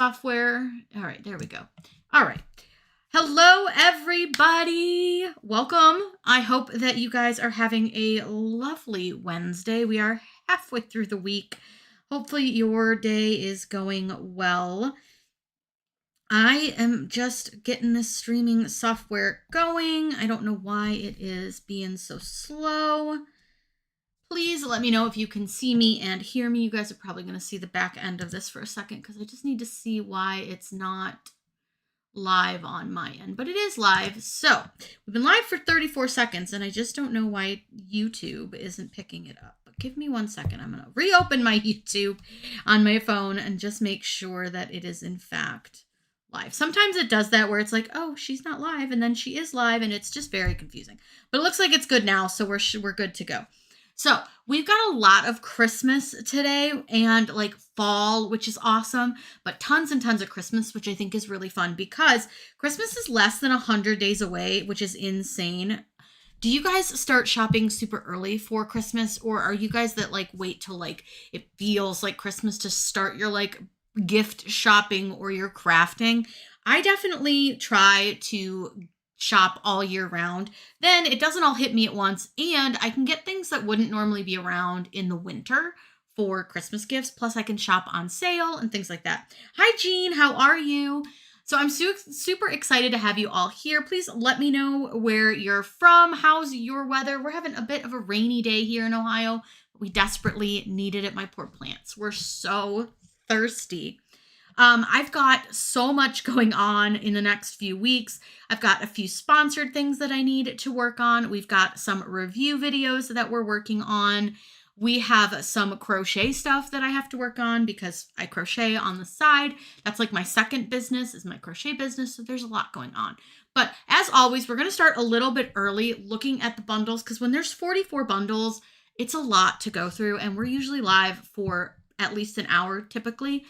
software. All right, there we go. All right. Hello, everybody. Welcome. I hope that you guys are having a lovely Wednesday. We are halfway through the week. Hopefully your day is going well. I am just getting this streaming software going. I don't know why it is being so slow. Please let me know if you can see me and hear me. You guys are probably going to see the back end of this for a second because I just need to see why it's not live on my end, but it is live. So we've been live for 34 seconds and I just don't know why YouTube isn't picking it up. But give me 1 second. I'm going to reopen my YouTube on my phone and just make sure that it is in fact live. Sometimes it does that where it's like, oh, she's not live, and then she is live, and it's just very confusing. But it looks like it's good now, so we're good to go. So we've got a lot of Christmas today and like fall, which is awesome, but tons and tons of Christmas, which I think is really fun because Christmas is less than 100 days away, which is insane. Do you guys start shopping super early for Christmas, or are you guys that like wait till like it feels like Christmas to start your like gift shopping or your crafting? I definitely try to shop all year round. Then it doesn't all hit me at once, and I can get things that wouldn't normally be around in the winter for Christmas gifts. Plus I can shop on sale and things like that. Hi Jean, how are you? So I'm super excited to have you all here. Please let me know where you're from. How's your weather? We're having a bit of a rainy day here in Ohio. We desperately need it at my poor plants. We're so thirsty. I've got so much going on in the next few weeks. I've got a few sponsored things that I need to work on. We've got some review videos that we're working on. We have some crochet stuff that I have to work on because I crochet on the side. That's like my second business is my crochet business. So there's a lot going on. But as always, we're going to start a little bit early looking at the bundles because when there's 44 bundles, it's a lot to go through. And we're usually live for at least an hour typically.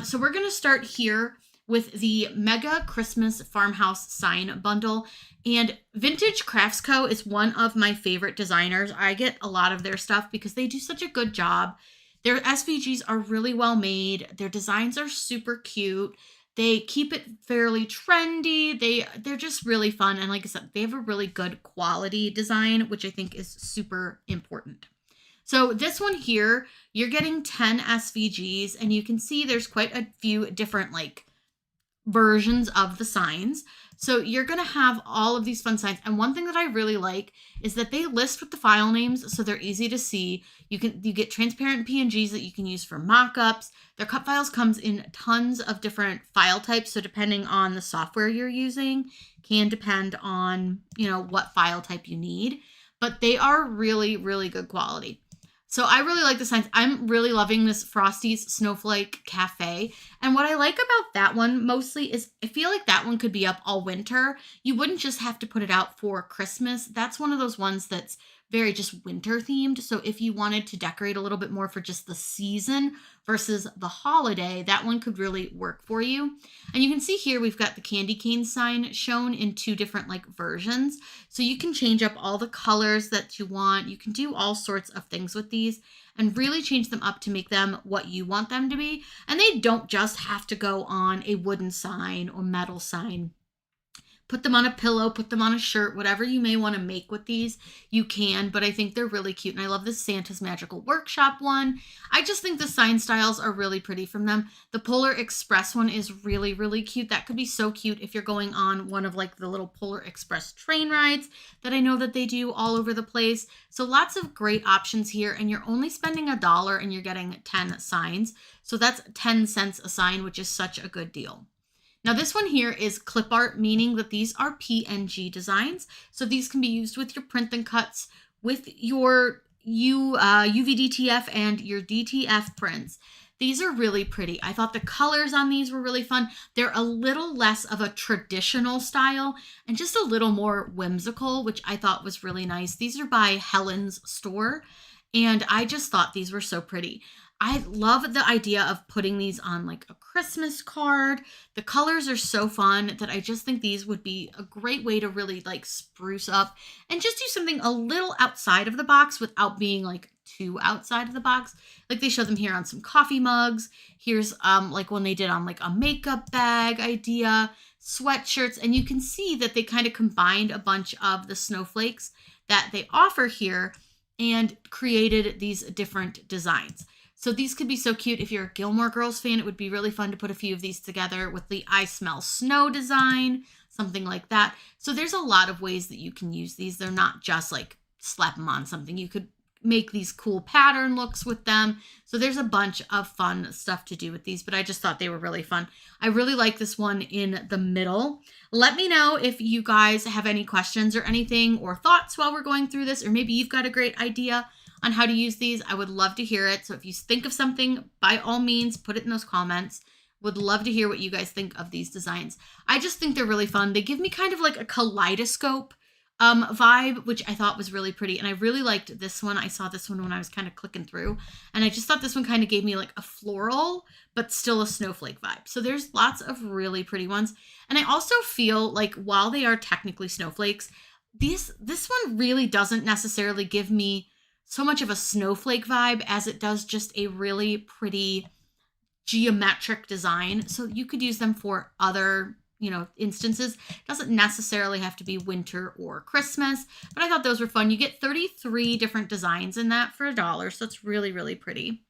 So we're going to start here with the Mega Christmas Farmhouse Sign Bundle. And Vintage Crafts Co. is one of my favorite designers. I get a lot of their stuff because they do such a good job. Their SVGs are really well made. Their designs are super cute. They keep it fairly trendy. They're just really fun. And like I said, they have a really good quality design, which I think is super important. So this one here, you're getting 10 SVGs, and you can see there's quite a few different like versions of the signs. So you're going to have all of these fun signs. And one thing that I really like is that they list with the file names, so they're easy to see. You get transparent PNGs that you can use for mock-ups. Their cut files comes in tons of different file types. So depending on the software you're using, can depend on, what file type you need. But they are really, really good quality. So I really like the signs. I'm really loving this Frosty's Snowflake Cafe. And what I like about that one mostly is I feel like that one could be up all winter. You wouldn't just have to put it out for Christmas. That's one of those ones that's very just winter themed. So if you wanted to decorate a little bit more for just the season versus the holiday, that one could really work for you. And you can see here we've got the candy cane sign shown in two different like versions. So you can change up all the colors that you want. You can do all sorts of things with these and really change them up to make them what you want them to be. And they don't just have to go on a wooden sign or metal sign. Put them on a pillow, put them on a shirt, whatever you may want to make with these, you can, but I think they're really cute. And I love this Santa's Magical Workshop one. I just think the sign styles are really pretty from them. The Polar Express one is really, really cute. That could be so cute if you're going on one of like the little Polar Express train rides that I know that they do all over the place. So lots of great options here, and you're only spending $1 and you're getting 10 signs. So that's 10 cents a sign, which is such a good deal. Now this one here is clip art, meaning that these are PNG designs. So these can be used with your print and cuts, with your UVDTF and your DTF prints. These are really pretty. I thought the colors on these were really fun. They're a little less of a traditional style and just a little more whimsical, which I thought was really nice. These are by Helen's Store, and I just thought these were so pretty. I love the idea of putting these on like a Christmas card. The colors are so fun that I just think these would be a great way to really like spruce up and just do something a little outside of the box without being like too outside of the box. Like they show them here on some coffee mugs. Here's like when they did on like a makeup bag idea, sweatshirts, and you can see that they kind of combined a bunch of the snowflakes that they offer here and created these different designs. So these could be so cute. If you're a Gilmore Girls fan, it would be really fun to put a few of these together with the I Smell Snow design, something like that. So there's a lot of ways that you can use these. They're not just like slap them on something. You could make these cool pattern looks with them. So there's a bunch of fun stuff to do with these, but I just thought they were really fun. I really like this one in the middle. Let me know if you guys have any questions or anything or thoughts while we're going through this, or maybe you've got a great idea on how to use these. I would love to hear it. So if you think of something, by all means, put it in those comments. Would love to hear what you guys think of these designs. I just think they're really fun. They give me kind of like a kaleidoscope vibe, which I thought was really pretty. And I really liked this one. I saw this one when I was kind of clicking through, and I just thought this one kind of gave me like a floral, but still a snowflake vibe. So there's lots of really pretty ones. And I also feel like while they are technically snowflakes, this one really doesn't necessarily give me so much of a snowflake vibe as it does just a really pretty geometric design. So you could use them for other, instances. It doesn't necessarily have to be winter or Christmas, but I thought those were fun. You get 33 different designs in that for $1. So it's really, really pretty.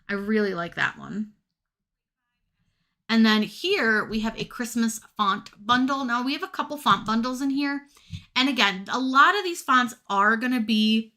I really like that one. And then here we have a Christmas font bundle. Now we have a couple font bundles in here. And again, a lot of these fonts are going to be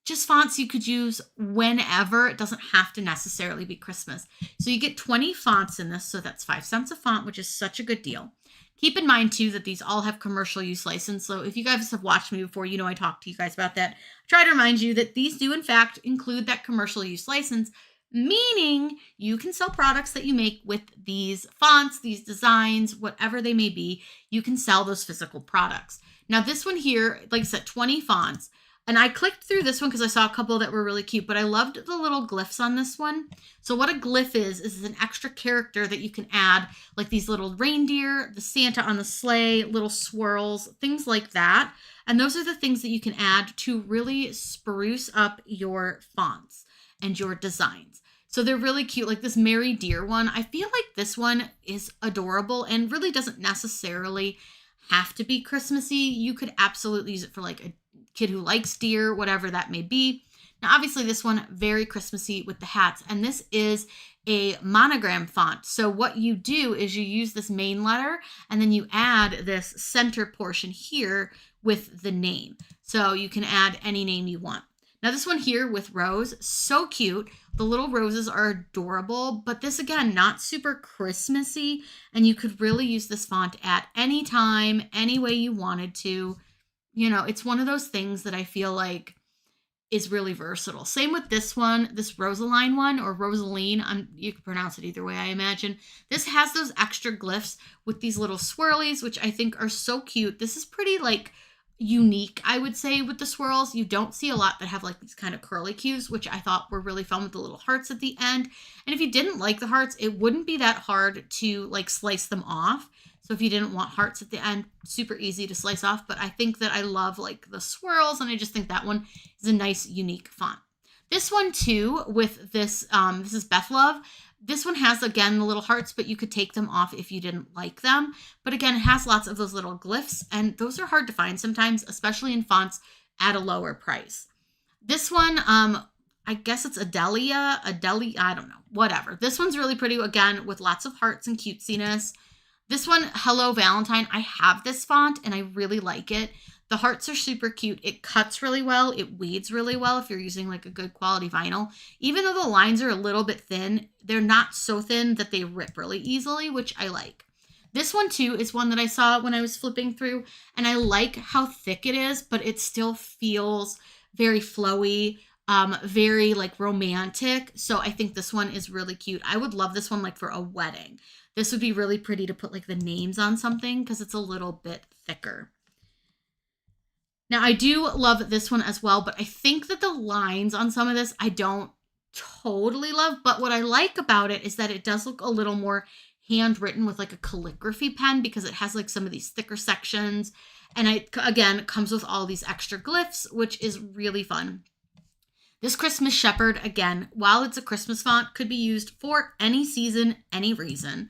just fonts you could use whenever. It doesn't have to necessarily be Christmas. So you get 20 fonts in this. So that's 5 cents a font, which is such a good deal. Keep in mind too that these all have commercial use license. So if you guys have watched me before, I talked to you guys about that. I try to remind you that these do in fact include that commercial use license, meaning you can sell products that you make with these fonts, these designs, whatever they may be. You can sell those physical products. Now this one here, like I said, 20 fonts. And I clicked through this one because I saw a couple that were really cute, but I loved the little glyphs on this one. So what a glyph is an extra character that you can add, like these little reindeer, the Santa on the sleigh, little swirls, things like that. And those are the things that you can add to really spruce up your fonts and your designs. So they're really cute, like this Merry Deer one. I feel like this one is adorable and really doesn't necessarily have to be Christmassy. You could absolutely use it for like a kid who likes deer, whatever that may be. Now, obviously this one, very Christmassy with the hats, and this is a monogram font. So what you do is you use this main letter and then you add this center portion here with the name. So you can add any name you want. Now this one here with rose, so cute. The little roses are adorable, but this again, not super Christmassy, and you could really use this font at any time, any way you wanted to. It's one of those things that I feel like is really versatile. Same with this one, this Rosaline one, or Rosaline. You can pronounce it either way, I imagine. This has those extra glyphs with these little swirlies, which I think are so cute. This is pretty like unique, I would say, with the swirls. You don't see a lot that have like these kind of curly cues, which I thought were really fun with the little hearts at the end. And if you didn't like the hearts, it wouldn't be that hard to like slice them off. So if you didn't want hearts at the end, super easy to slice off. But I think that I love like the swirls, and I just think that one is a nice, unique font. This one too, with this, this is Beth Love. This one has, again, the little hearts, but you could take them off if you didn't like them. But again, it has lots of those little glyphs, and those are hard to find sometimes, especially in fonts at a lower price. This one, I guess it's Adelia, I don't know, whatever. This one's really pretty, again, with lots of hearts and cutesiness. This one, Hello Valentine, I have this font and I really like it. The hearts are super cute. It cuts really well. It weeds really well if you're using like a good quality vinyl. Even though the lines are a little bit thin, they're not so thin that they rip really easily, which I like. This one too is one that I saw when I was flipping through, and I like how thick it is, but it still feels very flowy, very like romantic. So I think this one is really cute. I would love this one like for a wedding. This would be really pretty to put like the names on something because it's a little bit thicker. Now I do love this one as well, but I think that the lines on some of this I don't totally love, but what I like about it is that it does look a little more handwritten with like a calligraphy pen because it has like some of these thicker sections. And again, it comes with all these extra glyphs, which is really fun. This Christmas Shepherd, again, while it's a Christmas font, could be used for any season, any reason.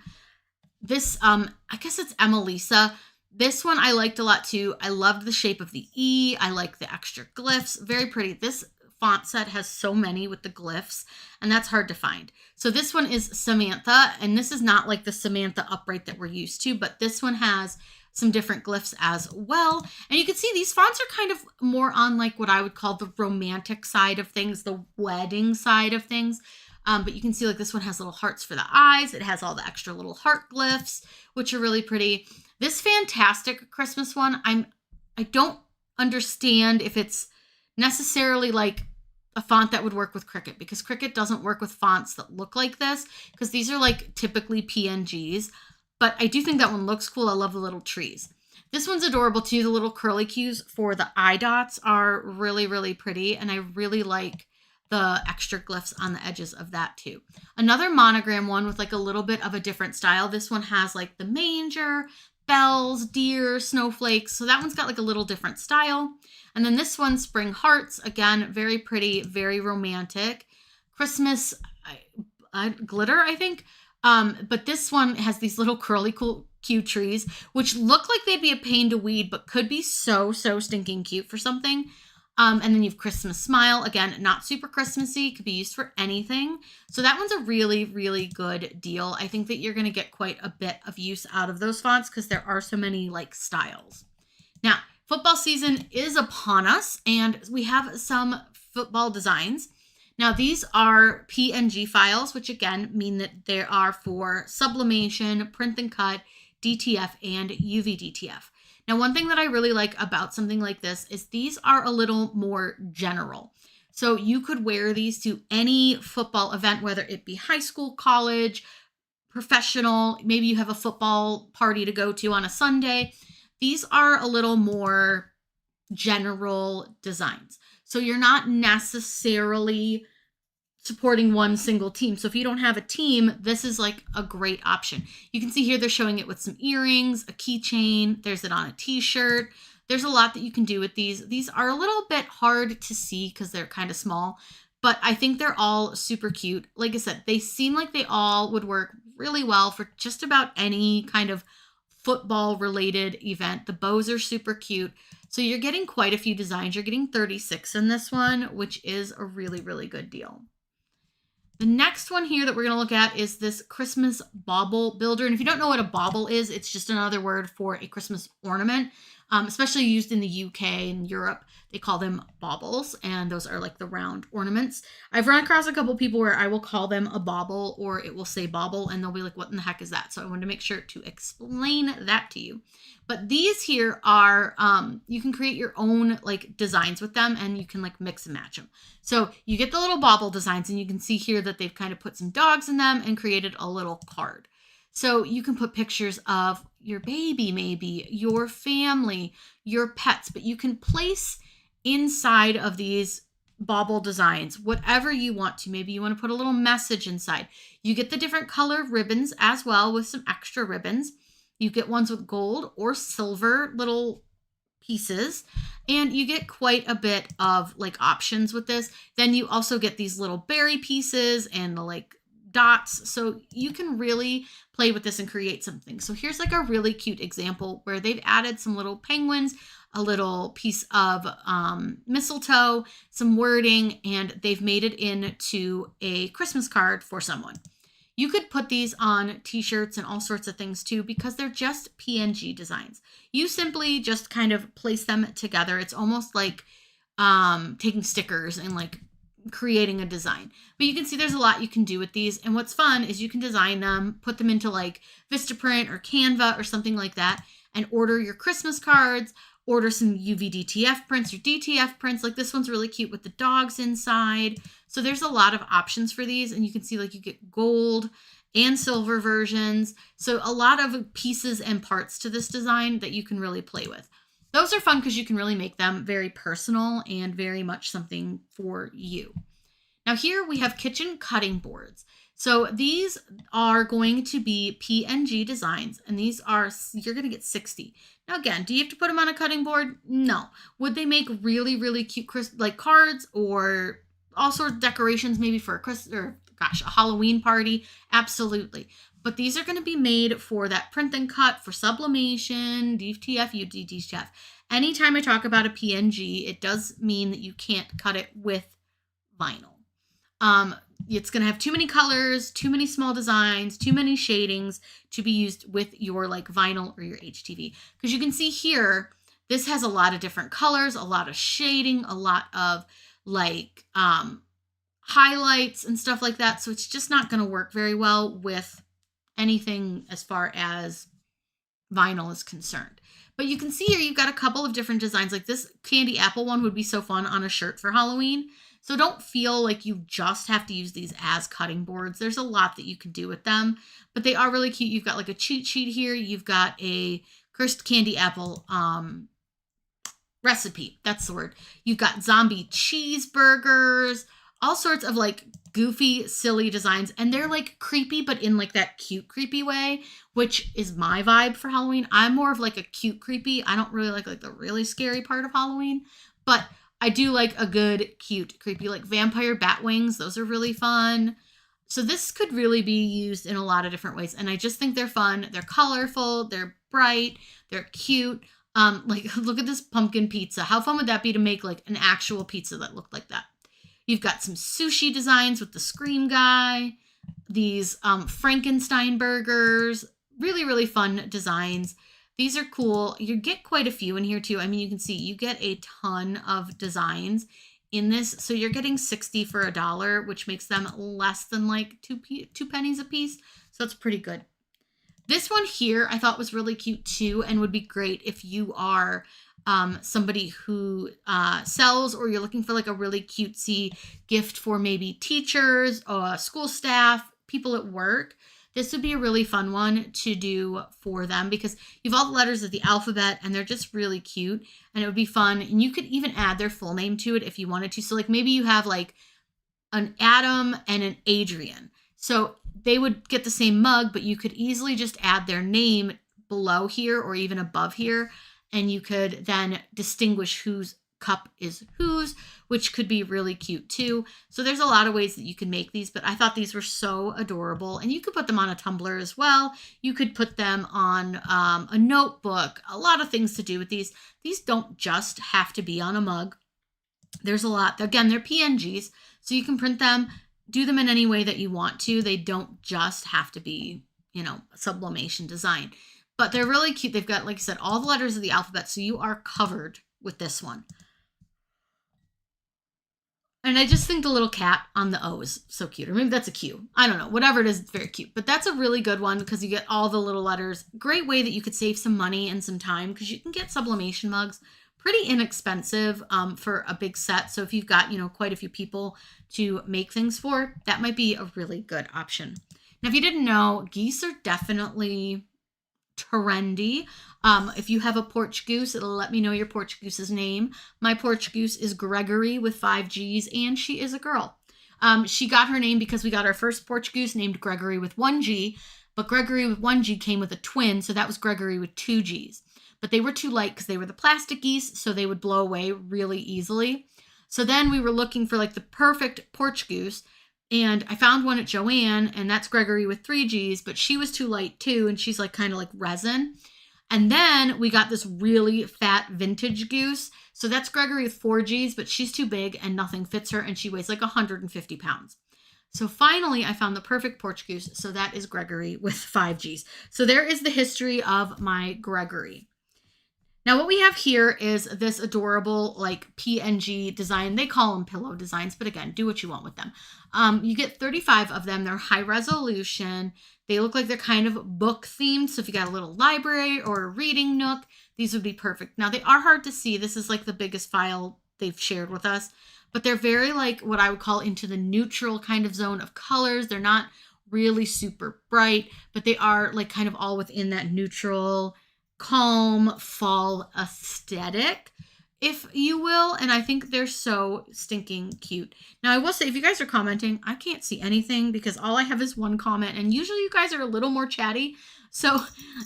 This, I guess it's Emelisa. This one I liked a lot too. I loved the shape of the E. I like the extra glyphs. Very pretty. This font set has so many with the glyphs, and that's hard to find. So this one is Samantha, and this is not like the Samantha upright that we're used to, but this one has some different glyphs as well. And you can see these fonts are kind of more on like what I would call the romantic side of things, the wedding side of things. But you can see like this one has little hearts for the eyes. It has all the extra little heart glyphs, which are really pretty. This fantastic Christmas one, I don't understand if it's necessarily like a font that would work with Cricut, because Cricut doesn't work with fonts that look like this, because these are like typically PNGs. But I do think that one looks cool. I love the little trees. This one's adorable too. The little curly cues for the eye dots are really, really pretty. And I really like the extra glyphs on the edges of that too. Another monogram one with like a little bit of a different style. This one has like the manger, bells, deer, snowflakes. So that one's got like a little different style. And then this one, spring hearts. Again, very pretty, very romantic. Christmas glitter, I think. But this one has these little curly cute trees, which look like they'd be a pain to weed, but could be so stinking cute for something. And then you have Christmas Smile. Again, not super Christmassy, could be used for anything. So that one's a really, really good deal. I think that you're going to get quite a bit of use out of those fonts because there are so many like styles. Now, football season is upon us, and we have some football designs. Now, these are PNG files, which again mean that they are for sublimation, print and cut, DTF, and UV DTF. Now, one thing that I really like about something like this is these are a little more general. So you could wear these to any football event, whether it be high school, college, professional, maybe you have a football party to go to on a Sunday. These are a little more general designs. So you're not necessarily supporting one single team. So if you don't have a team, this is like a great option. You can see here they're showing it with some earrings, a keychain. There's it on a t-shirt. There's a lot that you can do with these. These are a little bit hard to see because they're kind of small, but I think they're all super cute. Like I said, they seem like they all would work really well for just about any kind of football related event. The bows are super cute. So you're getting quite a few designs. You're getting 36 in this one, which is a really, really good deal. The next one here that we're going to look at is this Christmas bauble builder. And if you don't know what a bauble is, it's just another word for a Christmas ornament, especially used in the UK and Europe. They call them baubles, and those are like the round ornaments. I've run across a couple people where I will call them a bauble, or it will say bauble, and they'll be like, what in the heck is that? So I wanted to make sure to explain that to you. But these here are, you can create your own like designs with them, and you can like mix and match them. So you get the little bauble designs, and you can see here that they've kind of put some dogs in them and created a little card. So you can put pictures of your baby, maybe your family, your pets, but you can place inside of these bauble designs whatever you want to. Maybe you want to put a little message inside. You get the different color ribbons as well with some extra ribbons. You get ones with gold or silver little pieces, and you get quite a bit of like options with this. Then you also get these little berry pieces and the like dots, so you can really play with this and create something. So here's like a really cute example where they've added some little penguins, a little piece of mistletoe, some wording, and they've made it into a Christmas card for someone. You could put these on t-shirts and all sorts of things too, because they're just PNG designs. You simply just kind of place them together. It's almost like taking stickers and like creating a design. But you can see there's a lot you can do with these. And what's fun is you can design them, put them into like Vistaprint or Canva or something like that, and order your Christmas cards, order some UV DTF prints or DTF prints. Like this one's really cute with the dogs inside. So there's a lot of options for these, and you can see like you get gold and silver versions. So a lot of pieces and parts to this design that you can really play with. Those are fun because you can really make them very personal and very much something for you. Now here we have kitchen cutting boards. So these are going to be PNG designs, and these are, you're going to get 60. Now again, do you have to put them on a cutting board? No. Would they make really, really cute like cards or all sorts of decorations, maybe for a Christmas or a Halloween party. Absolutely. But these are going to be made for that print and cut, for sublimation, DTF, UDTF. Anytime I talk about a PNG, it does mean that you can't cut it with vinyl. It's going to have too many colors, too many small designs, too many shadings to be used with your like vinyl or your HTV. Because you can see here, this has a lot of different colors, a lot of shading, a lot of like highlights and stuff like that. So it's just not going to work very well with anything as far as vinyl is concerned. But you can see here, you've got a couple of different designs. Like this candy apple one would be so fun on a shirt for Halloween. So don't feel like you just have to use these as cutting boards. There's a lot that you can do with them, but they are really cute. You've got like a cheat sheet here. You've got a cursed candy apple recipe. That's the word. You've got zombie cheeseburgers, all sorts of like goofy, silly designs. And they're like creepy, but in like that cute, creepy way, which is my vibe for Halloween. I'm more of like a cute, creepy. I don't really like the really scary part of Halloween, but I do like a good, cute, creepy, like vampire bat wings. Those are really fun. So this could really be used in a lot of different ways. And I just think they're fun. They're colorful. They're bright. They're cute. Like, look at this pumpkin pizza. How fun would that be to make like an actual pizza that looked like that? You've got some sushi designs with the Scream guy. These Frankenstein burgers. Really, really fun designs. These are cool. You get quite a few in here too. I mean, you can see you get a ton of designs in this. So you're getting 60 for $1, which makes them less than like two pennies a piece. So that's pretty good. This one here I thought was really cute too, and would be great if you are somebody who sells, or you're looking for like a really cutesy gift for maybe teachers, school staff, people at work. This would be a really fun one to do for them because you have all the letters of the alphabet and they're just really cute, and it would be fun. And you could even add their full name to it if you wanted to. So like maybe you have like an Adam and an Adrian. So they would get the same mug, but you could easily just add their name below here or even above here. And you could then distinguish whose cup is whose, which could be really cute too. So there's a lot of ways that you can make these, but I thought these were so adorable. And you could put them on a tumbler as well. You could put them on a notebook, a lot of things to do with these. These don't just have to be on a mug. There's a lot. Again, they're PNGs, so you can print them, do them in any way that you want to. They don't just have to be, you know, sublimation design, but they're really cute. They've got, like I said, all the letters of the alphabet, so you are covered with this one. And I just think the little cat on the O is so cute. Or maybe that's a Q. I don't know. Whatever it is, it's very cute. But that's a really good one because you get all the little letters. Great way that you could save some money and some time because you can get sublimation mugs pretty inexpensive for a big set. So if you've got, you know, quite a few people to make things for, that might be a really good option. Now, if you didn't know, geese are definitely trendy. If you have a porch goose, it'll let me know your porch goose's name. My porch goose is Gregory with 5 G's, and she is a girl. She got her name because we got our first porch goose named Gregory with 1 G, but Gregory with 1 G came with a twin, so that was Gregory with 2 G's. But they were too light because they were the plastic geese, so they would blow away really easily. So then we were looking for like the perfect porch goose, and I found one at Joann, and that's Gregory with 3 G's, but she was too light too, and she's like kind of like resin. And then we got this really fat vintage goose. So that's Gregory with 4 G's, but she's too big and nothing fits her, and she weighs like 150 pounds. So finally, I found the perfect porch goose. So that is Gregory with 5 G's. So there is the history of my Gregory. Now what we have here is this adorable like PNG design. They call them pillow designs, but again, do what you want with them. You get 35 of them. They're high resolution. They look like they're kind of book themed. So if you got a little library or a reading nook, these would be perfect. Now they are hard to see. This is like the biggest file they've shared with us, but they're very like what I would call into the neutral kind of zone of colors. They're not really super bright, but they are like kind of all within that neutral, calm fall aesthetic, if you will. And I think they're so stinking cute. Now I will say, if you guys are commenting, I can't see anything because all I have is one comment, and usually you guys are a little more chatty. So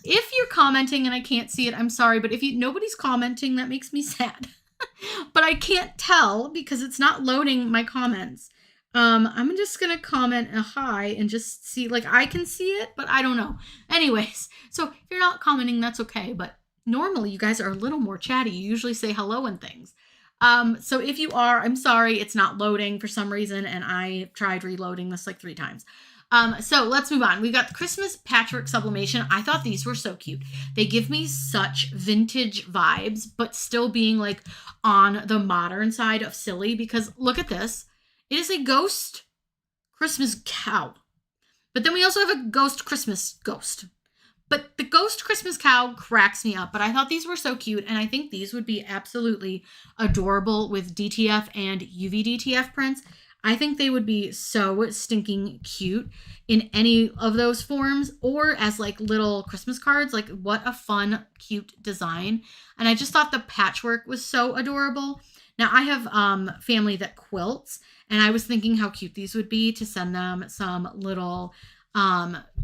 if you're commenting and I can't see it, I'm sorry, but if nobody's commenting, that makes me sad. but I can't tell because it's not loading my comments. I'm just going to comment a hi and just see, like, I can see it, but I don't know. Anyways, so if you're not commenting, that's okay. But normally you guys are a little more chatty. You usually say hello and things. So if you are, I'm sorry, it's not loading for some reason. And I tried reloading this like 3 times. So let's move on. We've got the Christmas Patchwork Sublimation. I thought these were so cute. They give me such vintage vibes, but still being like on the modern side of silly, because look at this. It is a ghost Christmas cow. But then we also have a ghost Christmas ghost. But the ghost Christmas cow cracks me up. But I thought these were so cute. And I think these would be absolutely adorable with DTF and UV DTF prints. I think they would be so stinking cute in any of those forms, or as like little Christmas cards. Like, what a fun, cute design. And I just thought the patchwork was so adorable. Now I have family that quilts, and I was thinking how cute these would be to send them some little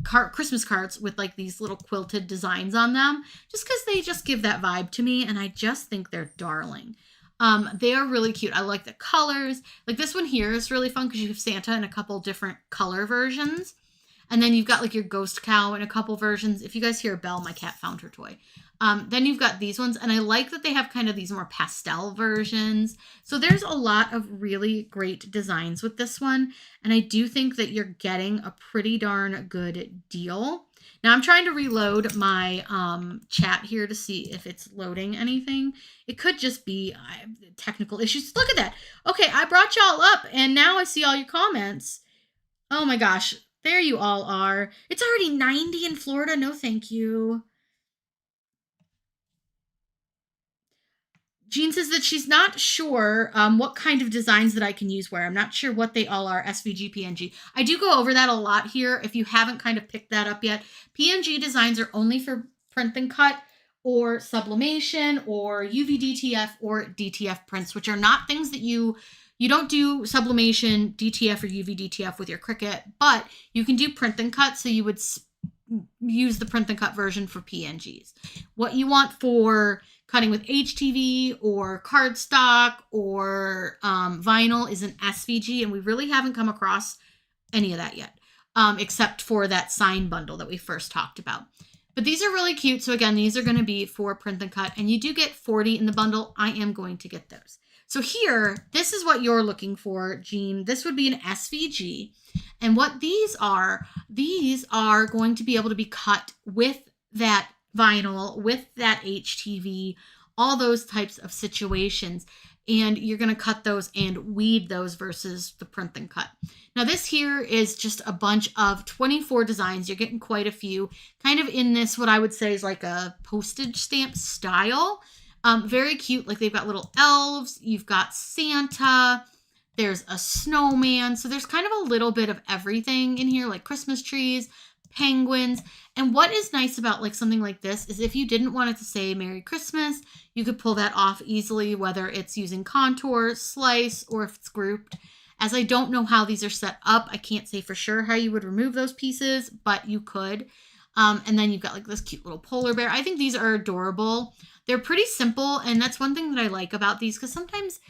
Christmas cards with like these little quilted designs on them, just because they just give that vibe to me. And I just think they're darling. They are really cute. I like the colors. Like this one here is really fun because you have Santa in a couple different color versions. And then you've got like your ghost cow in a couple versions. If you guys hear a bell, my cat found her toy. Then you've got these ones. And I like that they have kind of these more pastel versions. So there's a lot of really great designs with this one. And I do think that you're getting a pretty darn good deal. Now I'm trying to reload my chat here to see if it's loading anything. It could just be technical issues. Look at that. Okay, I brought y'all up and now I see all your comments. Oh my gosh, there you all are. It's already 90 in Florida. No, thank you. Jean says that she's not sure what kind of designs that I can use where. I'm not sure what they all are, SVG, PNG. I do go over that a lot here. If you haven't kind of picked that up yet, PNG designs are only for print and cut or sublimation or UV DTF or DTF prints, which are not things that you don't do sublimation, DTF, or UV DTF with your Cricut, but you can do print and cut, so you would use the print and cut version for PNGs. What you want for cutting with HTV or cardstock or vinyl is an SVG, and we really haven't come across any of that yet, except for that sign bundle that we first talked about. But these are really cute. So again, these are going to be for print and cut, and you do get 40 in the bundle. I am going to get those. So here, this is what you're looking for, Jean. This would be an SVG. And what these are going to be able to be cut with that vinyl, with that HTV, all those types of situations. And you're going to cut those and weed those versus the print and cut. Now this here is just a bunch of 24 designs. You're getting quite a few, kind of in this, what I would say is like a postage stamp style. Very cute. Like they've got little elves. You've got Santa. There's a snowman. So there's kind of a little bit of everything in here, like Christmas trees, penguins. And what is nice about like something like this is if you didn't want it to say Merry Christmas, you could pull that off easily, whether it's using contour, slice, or if it's grouped. As I don't know how these are set up, I can't say for sure how you would remove those pieces, but you could. And then you've got like this cute little polar bear. I think these are adorable. They're pretty simple, and that's one thing that I like about these, because sometimes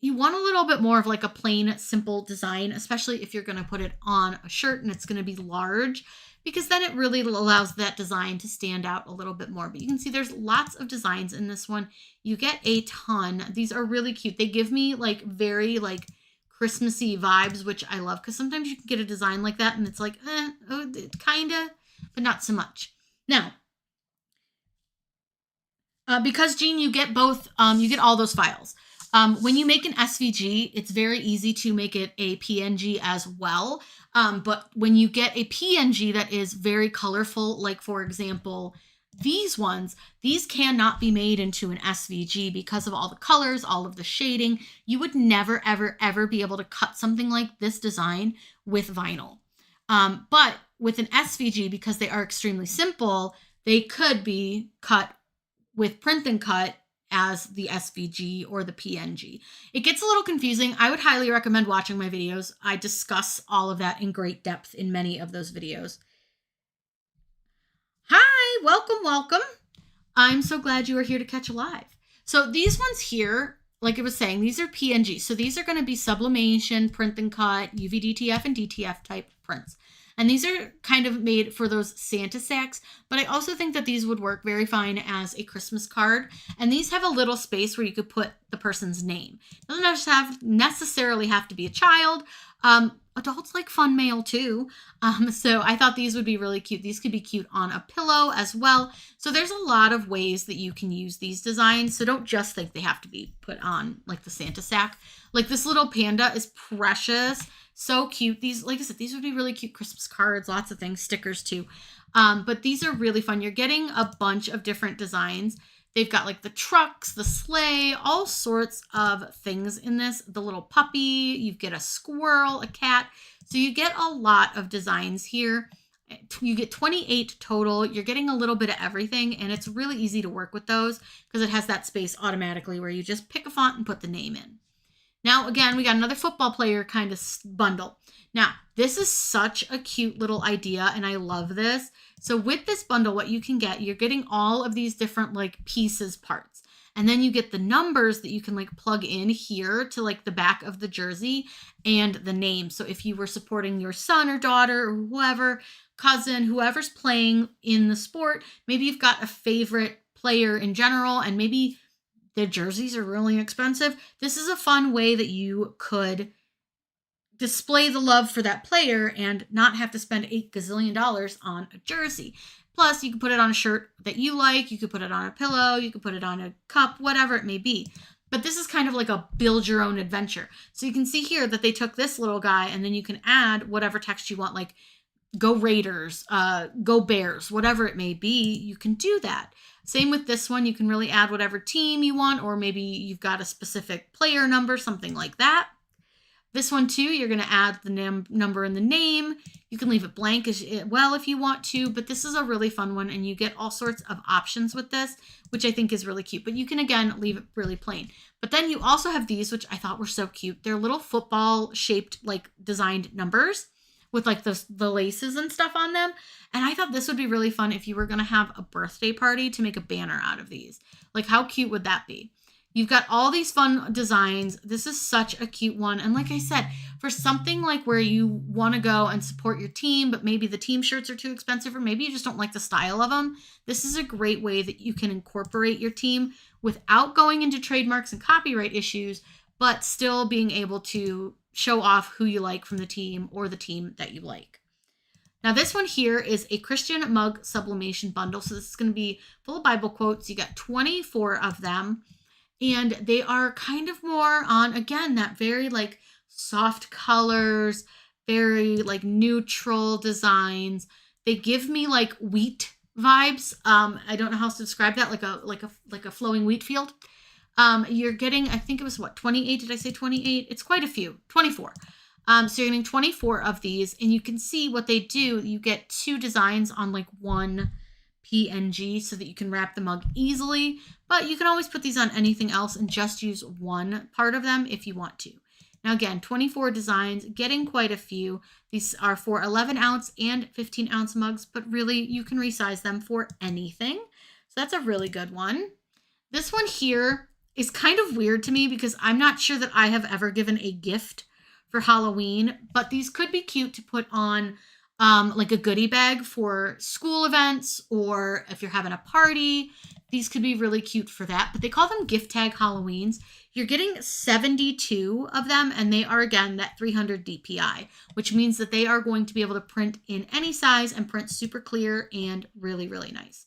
you want a little bit more of like a plain, simple design, especially if you're going to put it on a shirt and it's going to be large, because then it really allows that design to stand out a little bit more. But you can see there's lots of designs in this one. You get a ton. These are really cute. They give me like very like Christmassy vibes, which I love, because sometimes you can get a design like that and it's like, kind of, but not so much. Now, because Jean, you get both, you get all those files. When you make an SVG, it's very easy to make it a PNG as well. But when you get a PNG that is very colorful, like for example, these ones, these cannot be made into an SVG because of all the colors, all of the shading. You would never, ever, ever be able to cut something like this design with vinyl. But with an SVG, because they are extremely simple, they could be cut with print and cut as the SVG or the PNG. It gets a little confusing. I would highly recommend watching my videos. I discuss all of that in great depth in many of those videos. Hi, welcome, welcome. I'm so glad you are here to catch a live. So these ones here, like I was saying, these are PNG. So these are going to be sublimation, print and cut, UV-DTF and DTF type prints. And these are kind of made for those Santa sacks, but I also think that these would work very fine as a Christmas card. And these have a little space where you could put the person's name. It doesn't necessarily have to be a child. Adults like fun mail too. So I thought these would be really cute. These could be cute on a pillow as well. So there's a lot of ways that you can use these designs. So don't just think they have to be put on like the Santa sack. Like this little panda is precious. So cute. These, like I said, these would be really cute Christmas cards, lots of things, stickers too. But these are really fun. You're getting a bunch of different designs. They've got like the trucks, the sleigh, all sorts of things in this. The little puppy, you get a squirrel, a cat. So you get a lot of designs here. You get 28 total. You're getting a little bit of everything, and it's really easy to work with those because it has that space automatically where you just pick a font and put the name in. Now, again, we got another football player kind of bundle. Now, this is such a cute little idea, and I love this. So with this bundle, what you can get, you're getting all of these different like pieces, parts. And then you get the numbers that you can like plug in here to like the back of the jersey and the name. So if you were supporting your son or daughter or whoever, cousin, whoever's playing in the sport, maybe you've got a favorite player in general, and maybe their jerseys are really expensive. This is a fun way that you could display the love for that player and not have to spend $8 gazillion on a jersey. Plus, you can put it on a shirt that you like. You could put it on a pillow. You could put it on a cup, whatever it may be. But this is kind of like a build your own adventure. So you can see here that they took this little guy, and then you can add whatever text you want, like go Raiders, go Bears, whatever it may be. You can do that. Same with this one. You can really add whatever team you want, or maybe you've got a specific player number, something like that. This one too, you're going to add the number and the name. You can leave it blank as well if you want to, but this is a really fun one, and you get all sorts of options with this, which I think is really cute. But you can, again, leave it really plain. But then you also have these, which I thought were so cute. They're little football shaped, like designed numbers with like the laces and stuff on them. And I thought this would be really fun if you were going to have a birthday party to make a banner out of these. Like how cute would that be? You've got all these fun designs. This is such a cute one. And like I said, for something like where you want to go and support your team, but maybe the team shirts are too expensive, or maybe you just don't like the style of them, this is a great way that you can incorporate your team without going into trademarks and copyright issues, but still being able to show off who you like from the team or the team that you like. Now this one here is a Christian mug sublimation bundle. So this is going to be full of Bible quotes. You got 24 of them. And they are kind of more on, again, that very like soft colors, very like neutral designs. They give me like wheat vibes. I don't know how else to describe that, like a flowing wheat field. You're getting, I think it was what, 28? Did I say 28? It's quite a few, 24. So you're getting 24 of these, and you can see what they do. You get 2 designs on like one PNG so that you can wrap the mug easily, but you can always put these on anything else and just use one part of them if you want to. Now again, 24 designs, getting quite a few. These are for 11 ounce and 15 ounce mugs, but really you can resize them for anything. So that's a really good one. This one here is kind of weird to me because I'm not sure that I have ever given a gift for Halloween, but these could be cute to put on like a goodie bag for school events, or if you're having a party, these could be really cute for that. But they call them gift tag Halloweens. You're getting 72 of them, and they are, again, that 300 DPI, which means that they are going to be able to print in any size and print super clear and really, really nice.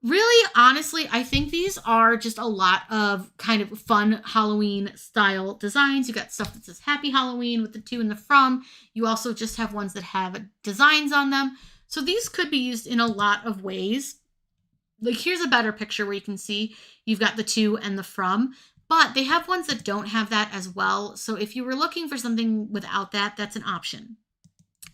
Really, honestly, I think these are just a lot of kind of fun Halloween style designs. You got stuff that says Happy Halloween with the to and the from. You also just have ones that have designs on them. So these could be used in a lot of ways. Like here's a better picture where you can see you've got the to and the from, but they have ones that don't have that as well. So if you were looking for something without that, that's an option.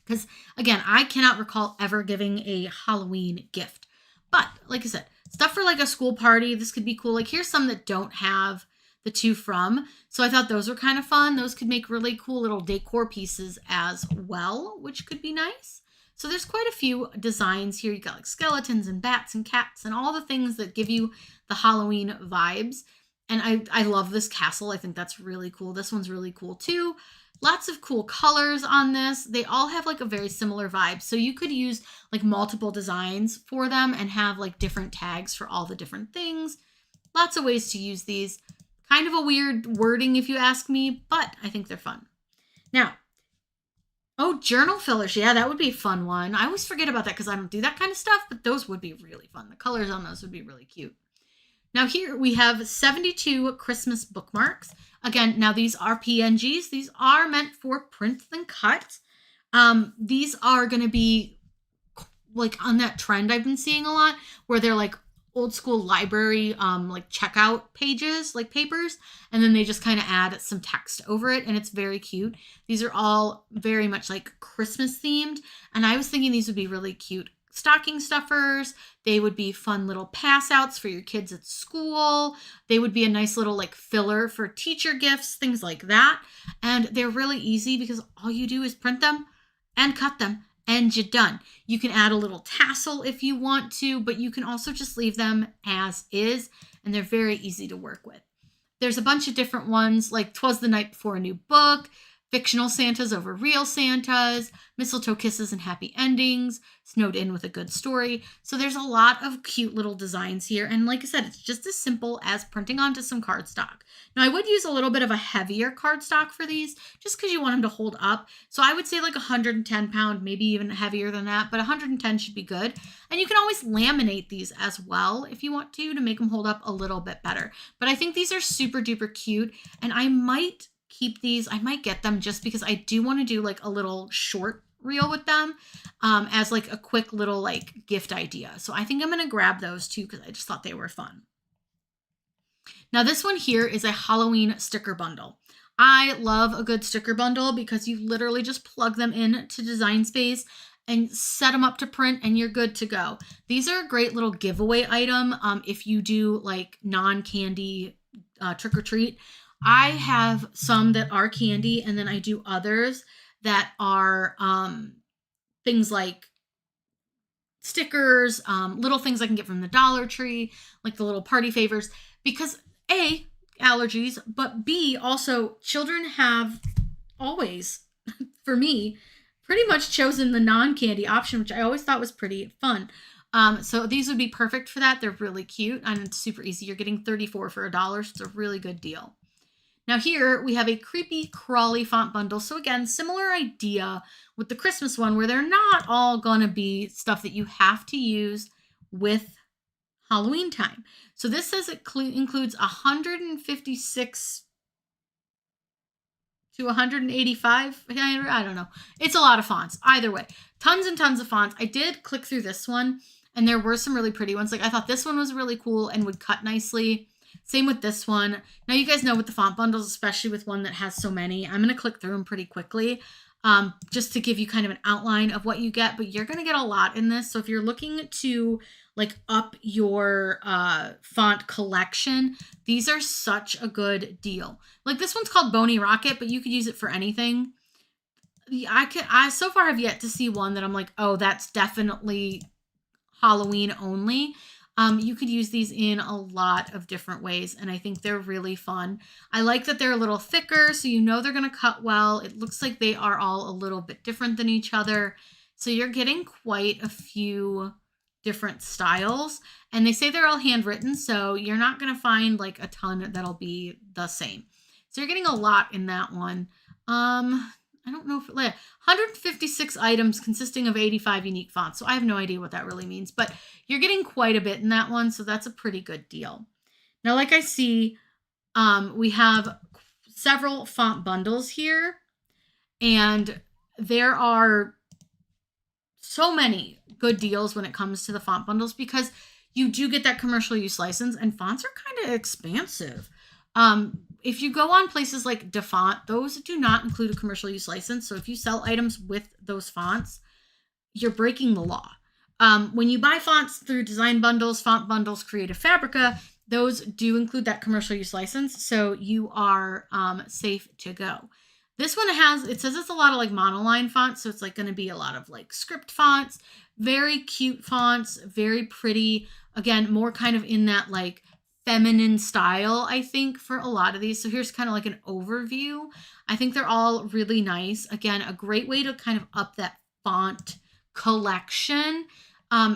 Because again, I cannot recall ever giving a Halloween gift. But like I said, stuff for like a school party, this could be cool. Like here's some that don't have the to from. So I thought those were kind of fun. Those could make really cool little decor pieces as well, which could be nice. So there's quite a few designs here. You got like skeletons and bats and cats and all the things that give you the Halloween vibes. And I love this castle. I think that's really cool. This one's really cool too. Lots of cool colors on this. They all have like a very similar vibe. So you could use like multiple designs for them and have like different tags for all the different things. Lots of ways to use these. Kind of a weird wording if you ask me, but I think they're fun. Now, oh, journal fillers. Yeah, that would be a fun one. I always forget about that because I don't do that kind of stuff, but those would be really fun. The colors on those would be really cute. Now here we have 72 Christmas bookmarks. Again, now these are PNGs. These are meant for print and cut. These are going to be like on that trend I've been seeing a lot where they're like old school library like checkout pages, like papers, and then they just kind of add some text over it, and it's very cute. These are all very much like Christmas themed, and I was thinking these would be really cute stocking stuffers. They would be fun little pass outs for your kids at school. They would be a nice little like filler for teacher gifts, things like that. And they're really easy because all you do is print them and cut them and you're done. You can add a little tassel if you want to, but you can also just leave them as is, and they're very easy to work with. There's a bunch of different ones like 'Twas the Night Before a New Book, Fictional Santas Over Real Santas, Mistletoe Kisses and Happy Endings, Snowed In with a Good Story. So there's a lot of cute little designs here. And like I said, it's just as simple as printing onto some cardstock. Now I would use a little bit of a heavier cardstock for these just because you want them to hold up. So I would say like 110 pound, maybe even heavier than that, but 110 should be good. And you can always laminate these as well if you want to make them hold up a little bit better. But I think these are super duper cute, and I might keep these. I might get them just because I do want to do like a little short reel with them as like a quick little like gift idea. So I think I'm going to grab those too because I just thought they were fun. Now this one here is a Halloween sticker bundle. I love a good sticker bundle because you literally just plug them in to Design Space and set them up to print and you're good to go. These are a great little giveaway item if you do like non-candy trick or treat. I have some that are candy, and then I do others that are things like stickers, little things I can get from the Dollar Tree, like the little party favors, because A, allergies, but B, also children have always, for me, pretty much chosen the non-candy option, which I always thought was pretty fun. So these would be perfect for that. They're really cute and it's super easy. You're getting 34 for $1, so it's a really good deal. Now here we have a creepy crawly font bundle. So again, similar idea with the Christmas one where they're not all going to be stuff that you have to use with Halloween time. So this says it includes 156 to 185. I don't know. It's a lot of fonts. Either way, tons and tons of fonts. I did click through this one and there were some really pretty ones. Like I thought this one was really cool and would cut nicely. Same with this one. Now you guys know with the font bundles, especially with one that has so many, I'm going to click through them pretty quickly just to give you kind of an outline of what you get, but you're going to get a lot in this. So if you're looking to like up your font collection, these are such a good deal. Like this one's called Boney Rocket, but you could use it for anything. I so far have yet to see one that I'm like, oh, that's definitely Halloween only. You could use these in a lot of different ways, and I think they're really fun. I like that they're a little thicker, so you know they're going to cut well. It looks like they are all a little bit different than each other, so you're getting quite a few different styles, and they say they're all handwritten, so you're not going to find like a ton that'll be the same. So you're getting a lot in that one. I don't know if 156 items consisting of 85 unique fonts. So I have no idea what that really means, but you're getting quite a bit in that one. So that's a pretty good deal. Now, like I see, we have several font bundles here, and there are so many good deals when it comes to the font bundles because you do get that commercial use license and fonts are kind of expansive. If you go on places like DeFont, those do not include a commercial use license. So if you sell items with those fonts, you're breaking the law. When you buy fonts through Design Bundles, Font Bundles, Creative Fabrica, those do include that commercial use license. So you are safe to go. This one it says it's a lot of like monoline fonts. So it's like going to be a lot of like script fonts, very cute fonts, very pretty. Again, more kind of in that like feminine style, I think, for a lot of these. So here's kind of like an overview. I think they're all really nice. Again, a great way to kind of up that font collection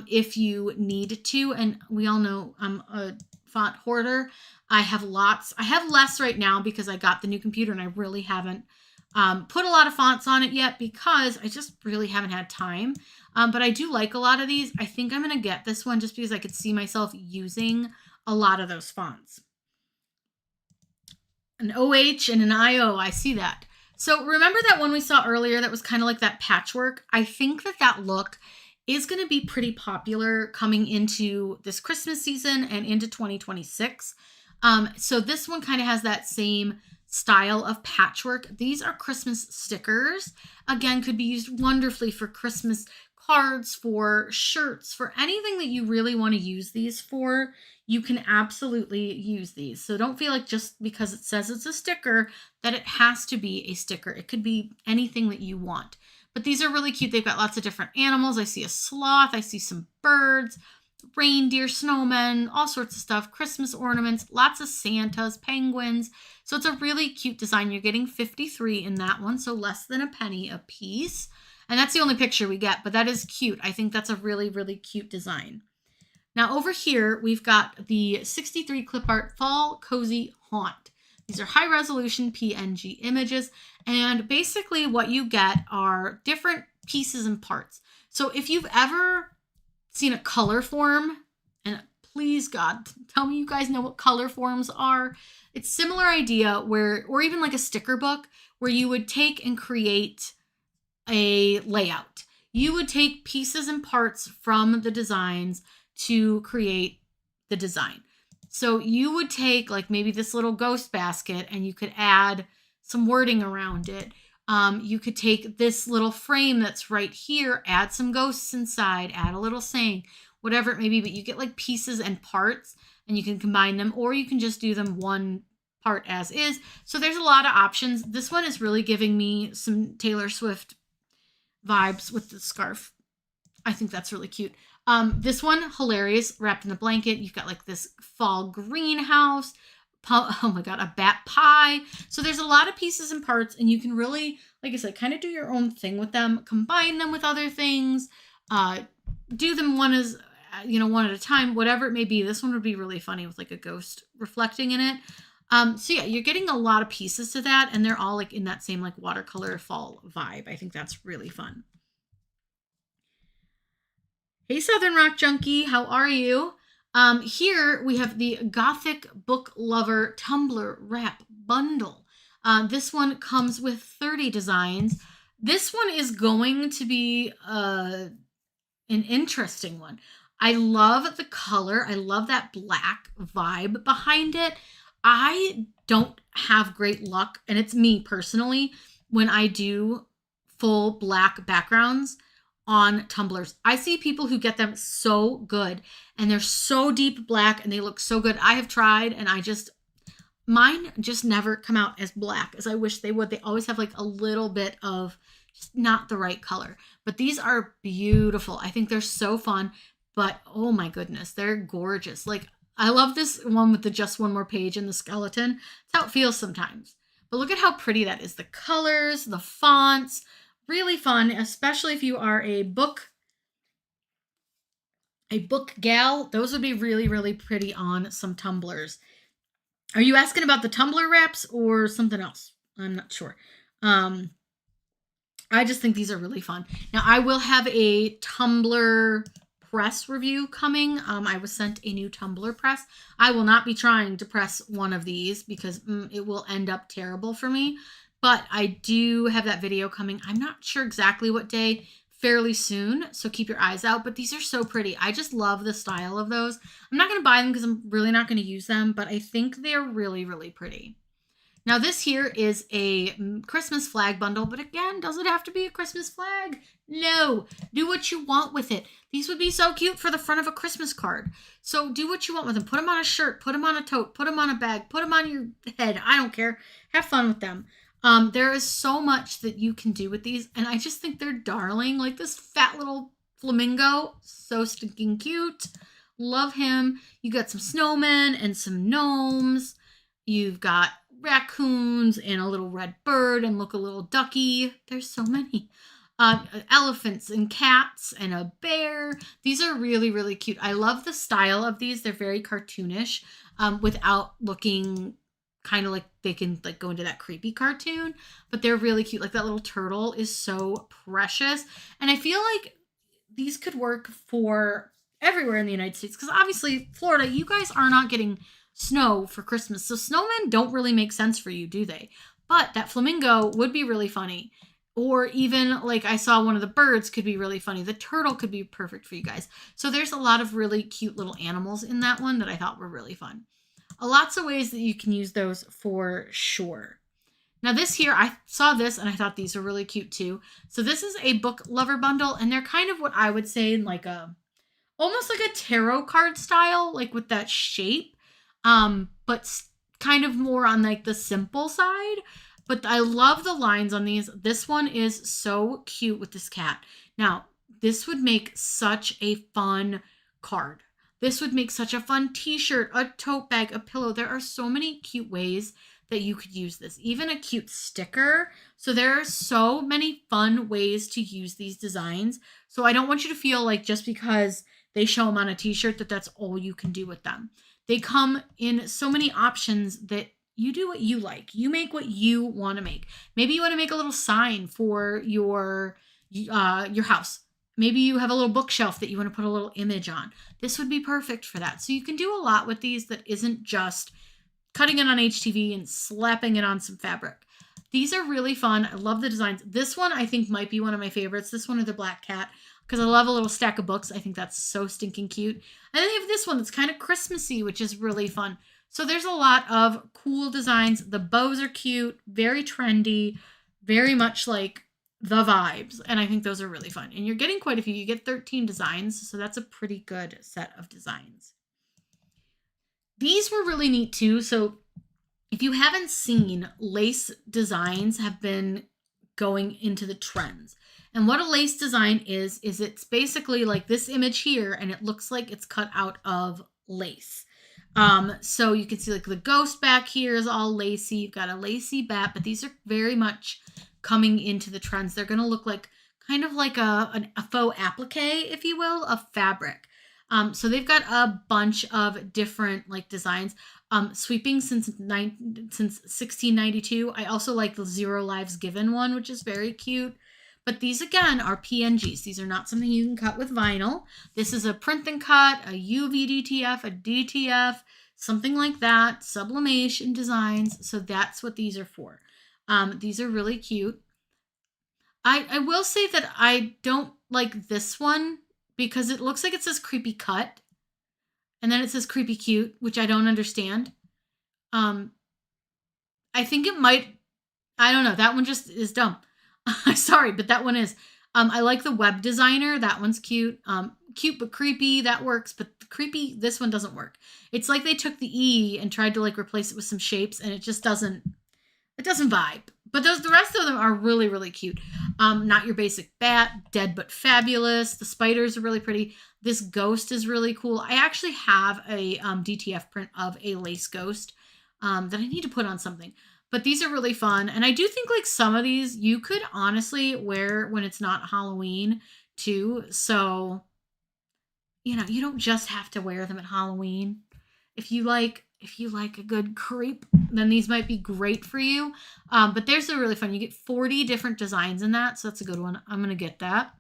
if you need to. And we all know I'm a font hoarder. I have lots. I have less right now because I got the new computer and I really haven't put a lot of fonts on it yet because I just really haven't had time. But I do like a lot of these. I think I'm going to get this one just because I could see myself using a lot of those fonts. An OH and an IO, I see that. So remember that one we saw earlier that was kind of like that patchwork? I think that that look is going to be pretty popular coming into this Christmas season and into 2026. So this one kind of has that same style of patchwork. These are Christmas stickers. Again, could be used wonderfully for Christmas cards, for shirts, for anything that you really want to use these for. You can absolutely use these. So don't feel like just because it says it's a sticker that it has to be a sticker. It could be anything that you want. But these are really cute. They've got lots of different animals. I see a sloth. I see some birds, reindeer, snowmen, all sorts of stuff, Christmas ornaments, lots of Santas, penguins. So it's a really cute design. You're getting 53 in that one, so less than a penny a piece. And that's the only picture we get, but that is cute. I think that's a really, really cute design. Now over here, we've got the 63 clip art fall cozy haunt. These are high resolution PNG images. And basically what you get are different pieces and parts. So if you've ever seen a color form, and please God, tell me you guys know what color forms are. It's similar idea where, or even like a sticker book where you would take and create a layout. You would take pieces and parts from the designs to create the design. So you would take like maybe this little ghost basket and you could add some wording around it. You could take this little frame that's right here, add some ghosts inside, add a little saying, whatever it may be, but you get like pieces and parts and you can combine them, or you can just do them one part as is. So there's a lot of options. This one is really giving me some Taylor Swift vibes with the scarf. I think that's really cute. This one, hilarious, wrapped in a blanket. You've got like this fall greenhouse. Oh my God, a bat pie. So there's a lot of pieces and parts, and you can really, like I said, kind of do your own thing with them, combine them with other things, do them one as, one at a time, whatever it may be. This one would be really funny with like a ghost reflecting in it. So yeah, you're getting a lot of pieces to that, and they're all like in that same like watercolor fall vibe. I think that's really fun. Hey, Southern Rock Junkie, how are you? Here we have the Gothic Book Lover Tumbler Wrap Bundle. This one comes with 30 designs. This one is going to be an interesting one. I love the color. I love that black vibe behind it. I don't have great luck, and it's me personally, when I do full black backgrounds on tumblers. I see people who get them so good and they're so deep black and they look so good. I have tried and mine just never come out as black as I wish they would. They always have like a little bit of just not the right color, but these are beautiful. I think they're so fun, but oh my goodness, they're gorgeous. Like I love this one with the just one more page and the skeleton. That's how it feels sometimes, but look at how pretty that is. The colors, the fonts, really fun, especially if you are a book gal. Those would be really, really pretty on some tumblers. Are you asking about the tumbler wraps or something else? I'm not sure. I just think these are really fun. Now I will have a tumbler press review coming. I was sent a new tumbler press. I will not be trying to press one of these because it will end up terrible for me. But I do have that video coming. I'm not sure exactly what day, fairly soon, so keep your eyes out. But these are so pretty. I just love the style of those. I'm not going to buy them because I'm really not going to use them, but I think they're really, really pretty. Now this here is a Christmas flag bundle, but again, does it have to be a Christmas flag? No, do what you want with it. These would be so cute for the front of a Christmas card. So do what you want with them. Put them on a shirt, put them on a tote, put them on a bag, put them on your head. I don't care. Have fun with them. There is so much that you can do with these, and I just think they're darling. Like this fat little flamingo, so stinking cute. Love him. You got some snowmen and some gnomes. You've got raccoons and a little red bird and look a little ducky. There's so many. Elephants and cats and a bear. These are really, really cute. I love the style of these. They're very cartoonish without looking kind of like they can like go into that creepy cartoon, but they're really cute. Like that little turtle is so precious. And I feel like these could work for everywhere in the United States because obviously Florida, you guys are not getting snow for Christmas. So snowmen don't really make sense for you, do they? But that flamingo would be really funny. Or even like I saw one of the birds could be really funny. The turtle could be perfect for you guys. So there's a lot of really cute little animals in that one that I thought were really fun. Lots of ways that you can use those for sure. Now this here, I saw this and I thought these are really cute too. So this is a book lover bundle and they're kind of what I would say in like almost like a tarot card style, like with that shape, but kind of more on like the simple side. But I love the lines on these. This one is so cute with this cat. Now, this would make such a fun card. This would make such a fun t-shirt, a tote bag, a pillow. There are so many cute ways that you could use this. Even a cute sticker. So there are so many fun ways to use these designs. So I don't want you to feel like just because they show them on a t-shirt that that's all you can do with them. They come in so many options that you do what you like. You make what you want to make. Maybe you want to make a little sign for your house. Maybe you have a little bookshelf that you want to put a little image on. This would be perfect for that. So you can do a lot with these that isn't just cutting it on HTV and slapping it on some fabric. These are really fun. I love the designs. This one I think might be one of my favorites. This one or the black cat, because I love a little stack of books. I think that's so stinking cute. And then they have this one that's kind of Christmassy, which is really fun. So there's a lot of cool designs. The bows are cute, very trendy, very much like the vibes. And I think those are really fun. And you're getting quite a few. You get 13 designs. So that's a pretty good set of designs. These were really neat too. So if you haven't seen, lace designs have been going into the trends. And what a lace design is it's basically like this image here and it looks like it's cut out of lace. So you can see like the ghost back here is all lacy. You've got a lacy bat, but these are very much coming into the trends. They're going to look like kind of like a faux applique, if you will, of fabric. So they've got a bunch of different like designs, sweeping since 1692. I also like the 0 lives given one, which is very cute. But these, again, are PNGs. These are not something you can cut with vinyl. This is a print and cut, a UV DTF, a DTF, something like that. Sublimation designs. So that's what these are for. These are really cute. I will say that I don't like this one because it looks like it says creepy cut. And then it says creepy cute, which I don't understand. I think it might, I don't know. That one just is dumb. Sorry, but that one is. I like the web designer. That one's cute. Cute but creepy. That works. But the creepy, this one doesn't work. It's like they took the E and tried to like replace it with some shapes, and it just doesn't. It doesn't vibe. But the rest of them are really, really cute. Not your basic bat. Dead but fabulous. The spiders are really pretty. This ghost is really cool. I actually have a DTF print of a lace ghost that I need to put on something. But these are really fun. And I do think like some of these you could honestly wear when it's not Halloween too. So, you know, you don't just have to wear them at Halloween. If you like a good creep, then these might be great for you. But there's a really fun. You get 40 different designs in that. So that's a good one. I'm going to get that.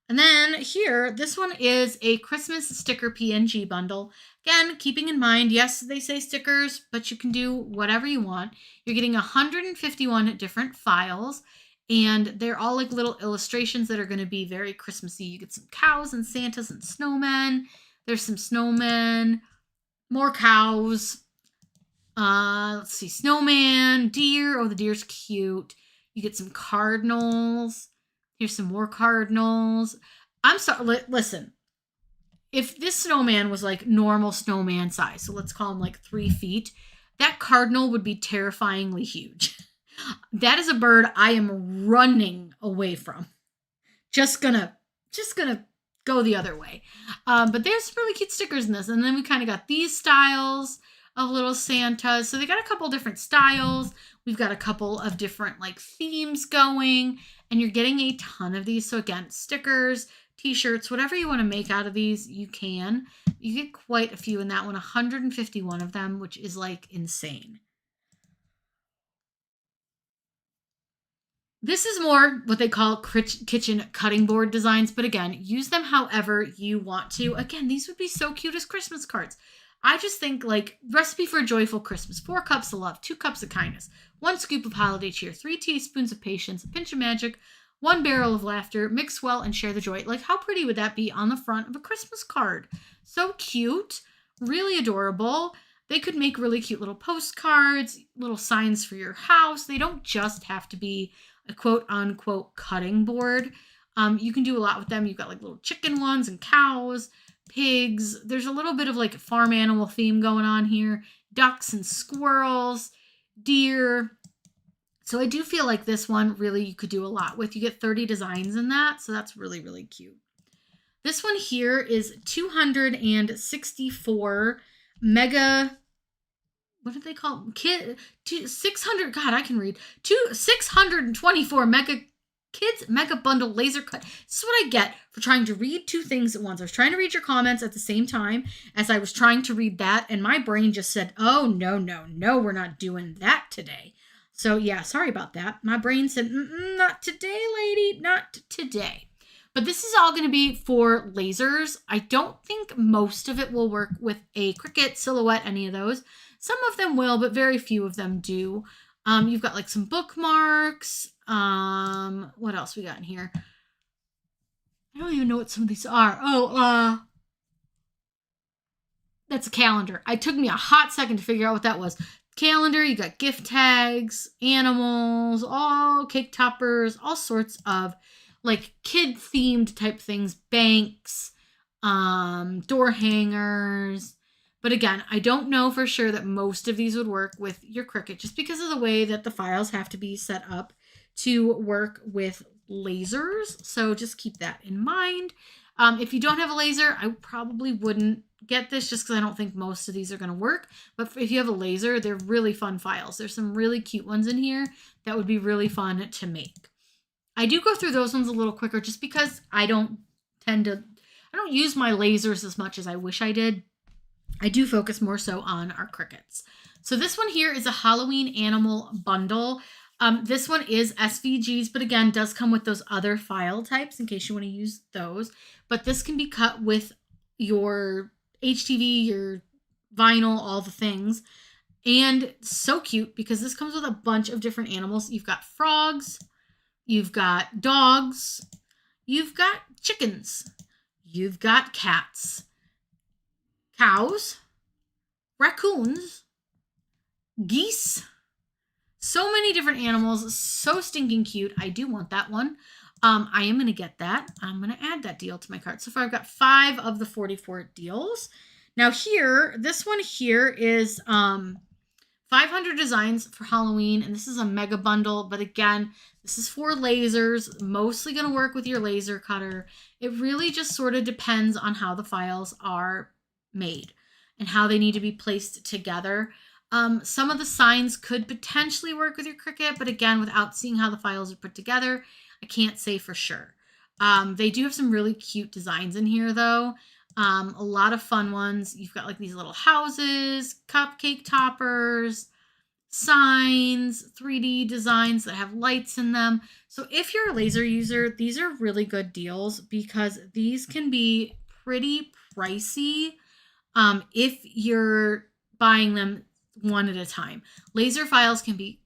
And then here, this one is a Christmas sticker PNG bundle. Again, keeping in mind, yes, they say stickers, but you can do whatever you want. You're getting 151 different files, and they're all like little illustrations that are going to be very Christmassy. You get some cows and Santas and snowmen. There's some snowmen, more cows. Let's see, snowman, deer. Oh, the deer's cute. You get some cardinals. Here's some more cardinals. I'm sorry. Listen, if this snowman was like normal snowman size, so let's call him like 3 feet, that cardinal would be terrifyingly huge. That is a bird I am running away from. Just gonna go the other way. But there's really cute stickers in this. And then we kind of got these styles of little Santas. So they got a couple different styles. We've got a couple of different like themes going, and you're getting a ton of these. So again, stickers, t-shirts, whatever you want to make out of these, you can. You get quite a few in that one, 151 of them, which is like insane. This is more what they call kitchen cutting board designs, but again, use them however you want to. Again, these would be so cute as Christmas cards. I just think like recipe for a joyful Christmas, 4 cups of love, 2 cups of kindness, 1 scoop of holiday cheer, 3 teaspoons of patience, a pinch of magic, 1 barrel of laughter, mix well and share the joy. Like how pretty would that be on the front of a Christmas card? So cute, really adorable. They could make really cute little postcards, little signs for your house. They don't just have to be a quote unquote cutting board. You can do a lot with them. You've got like little chicken ones and cows, pigs. There's a little bit of like a farm animal theme going on here. Ducks and squirrels, deer. So I do feel like this one really you could do a lot with. You get 30 designs in that. So that's really, really cute. This one here is 264 mega, what did they call them? 600, God, I can read. 624 mega kids mega bundle laser cut. This is what I get for trying to read 2 things at once. I was trying to read your comments at the same time as I was trying to read that, and my brain just said, oh, no, no, no, we're not doing that today. So yeah, sorry about that. My brain said, not today, lady, not today. But this is all going to be for lasers. I don't think most of it will work with a Cricut, Silhouette, any of those. Some of them will, but very few of them do. You've got like some bookmarks. What else we got in here? I don't even know what some of these are. Oh, that's a calendar. It took me a hot second to figure out what that was. Calendar, you got gift tags, animals, all cake toppers, all sorts of like kid themed type things, banks, door hangers. But again, I don't know for sure that most of these would work with your Cricut just because of the way that the files have to be set up to work with lasers. So just keep that in mind. If you don't have a laser, I probably wouldn't get this just because I don't think most of these are going to work. But if you have a laser, they're really fun files. There's some really cute ones in here that would be really fun to make. I do go through those ones a little quicker just because I don't use my lasers as much as I wish I did. I do focus more so on our Cricuts. So this one here is a Halloween animal bundle. This one is SVGs, but again, does come with those other file types in case you want to use those. But this can be cut with your HTV, your vinyl, all the things. And so cute because this comes with a bunch of different animals. You've got frogs, you've got dogs, you've got chickens, you've got cats, cows, raccoons, geese, so many different animals, so stinking cute. I do want that one. I am going to get that. I'm going to add that deal to my cart. So far I've got 5 of the 44 deals. Now here, this one here is 500 designs for Halloween, and this is a mega bundle, but again, this is for lasers, mostly going to work with your laser cutter. It really just sort of depends on how the files are made and how they need to be placed together. Some of the signs could potentially work with your Cricut, but again, without seeing how the files are put together, I can't say for sure. They do have some really cute designs in here though. A lot of fun ones. You've got like these little houses, cupcake toppers, signs, 3D designs that have lights in them. So if you're a laser user, these are really good deals because these can be pretty pricey if you're buying them one at a time. Laser files can be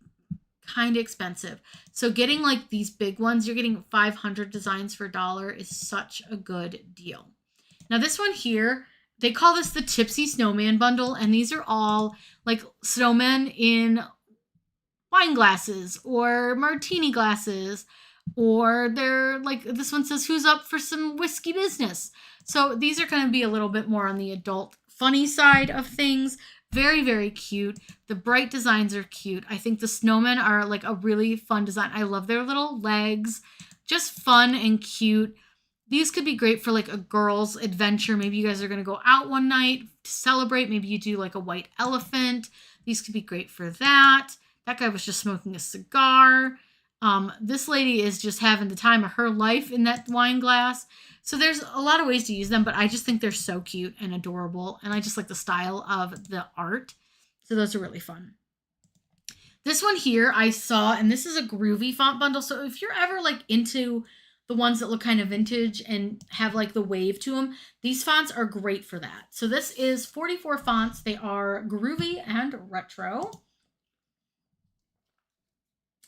kind of expensive. So getting like these big ones, you're getting 500 designs for $1 is such a good deal. Now this one here, they call this the Tipsy Snowman bundle, and these are all like snowmen in wine glasses or martini glasses, or they're like, this one says, who's up for some whiskey business? So these are going to be a little bit more on the adult funny side of things. Very, very cute. The bright designs are cute. I think the snowmen are like a really fun design. I love their little legs. Just fun and cute. These could be great for like a girl's adventure. Maybe you guys are going to go out one night to celebrate. Maybe you do like a white elephant. These could be great for that. That guy was just smoking a cigar. This lady is just having the time of her life in that wine glass. So there's a lot of ways to use them, but I just think they're so cute and adorable. And I just like the style of the art. So those are really fun. This one here I saw, and this is a groovy font bundle. So if you're ever like into the ones that look kind of vintage and have like the wave to them, these fonts are great for that. So this is 44 fonts. They are groovy and retro.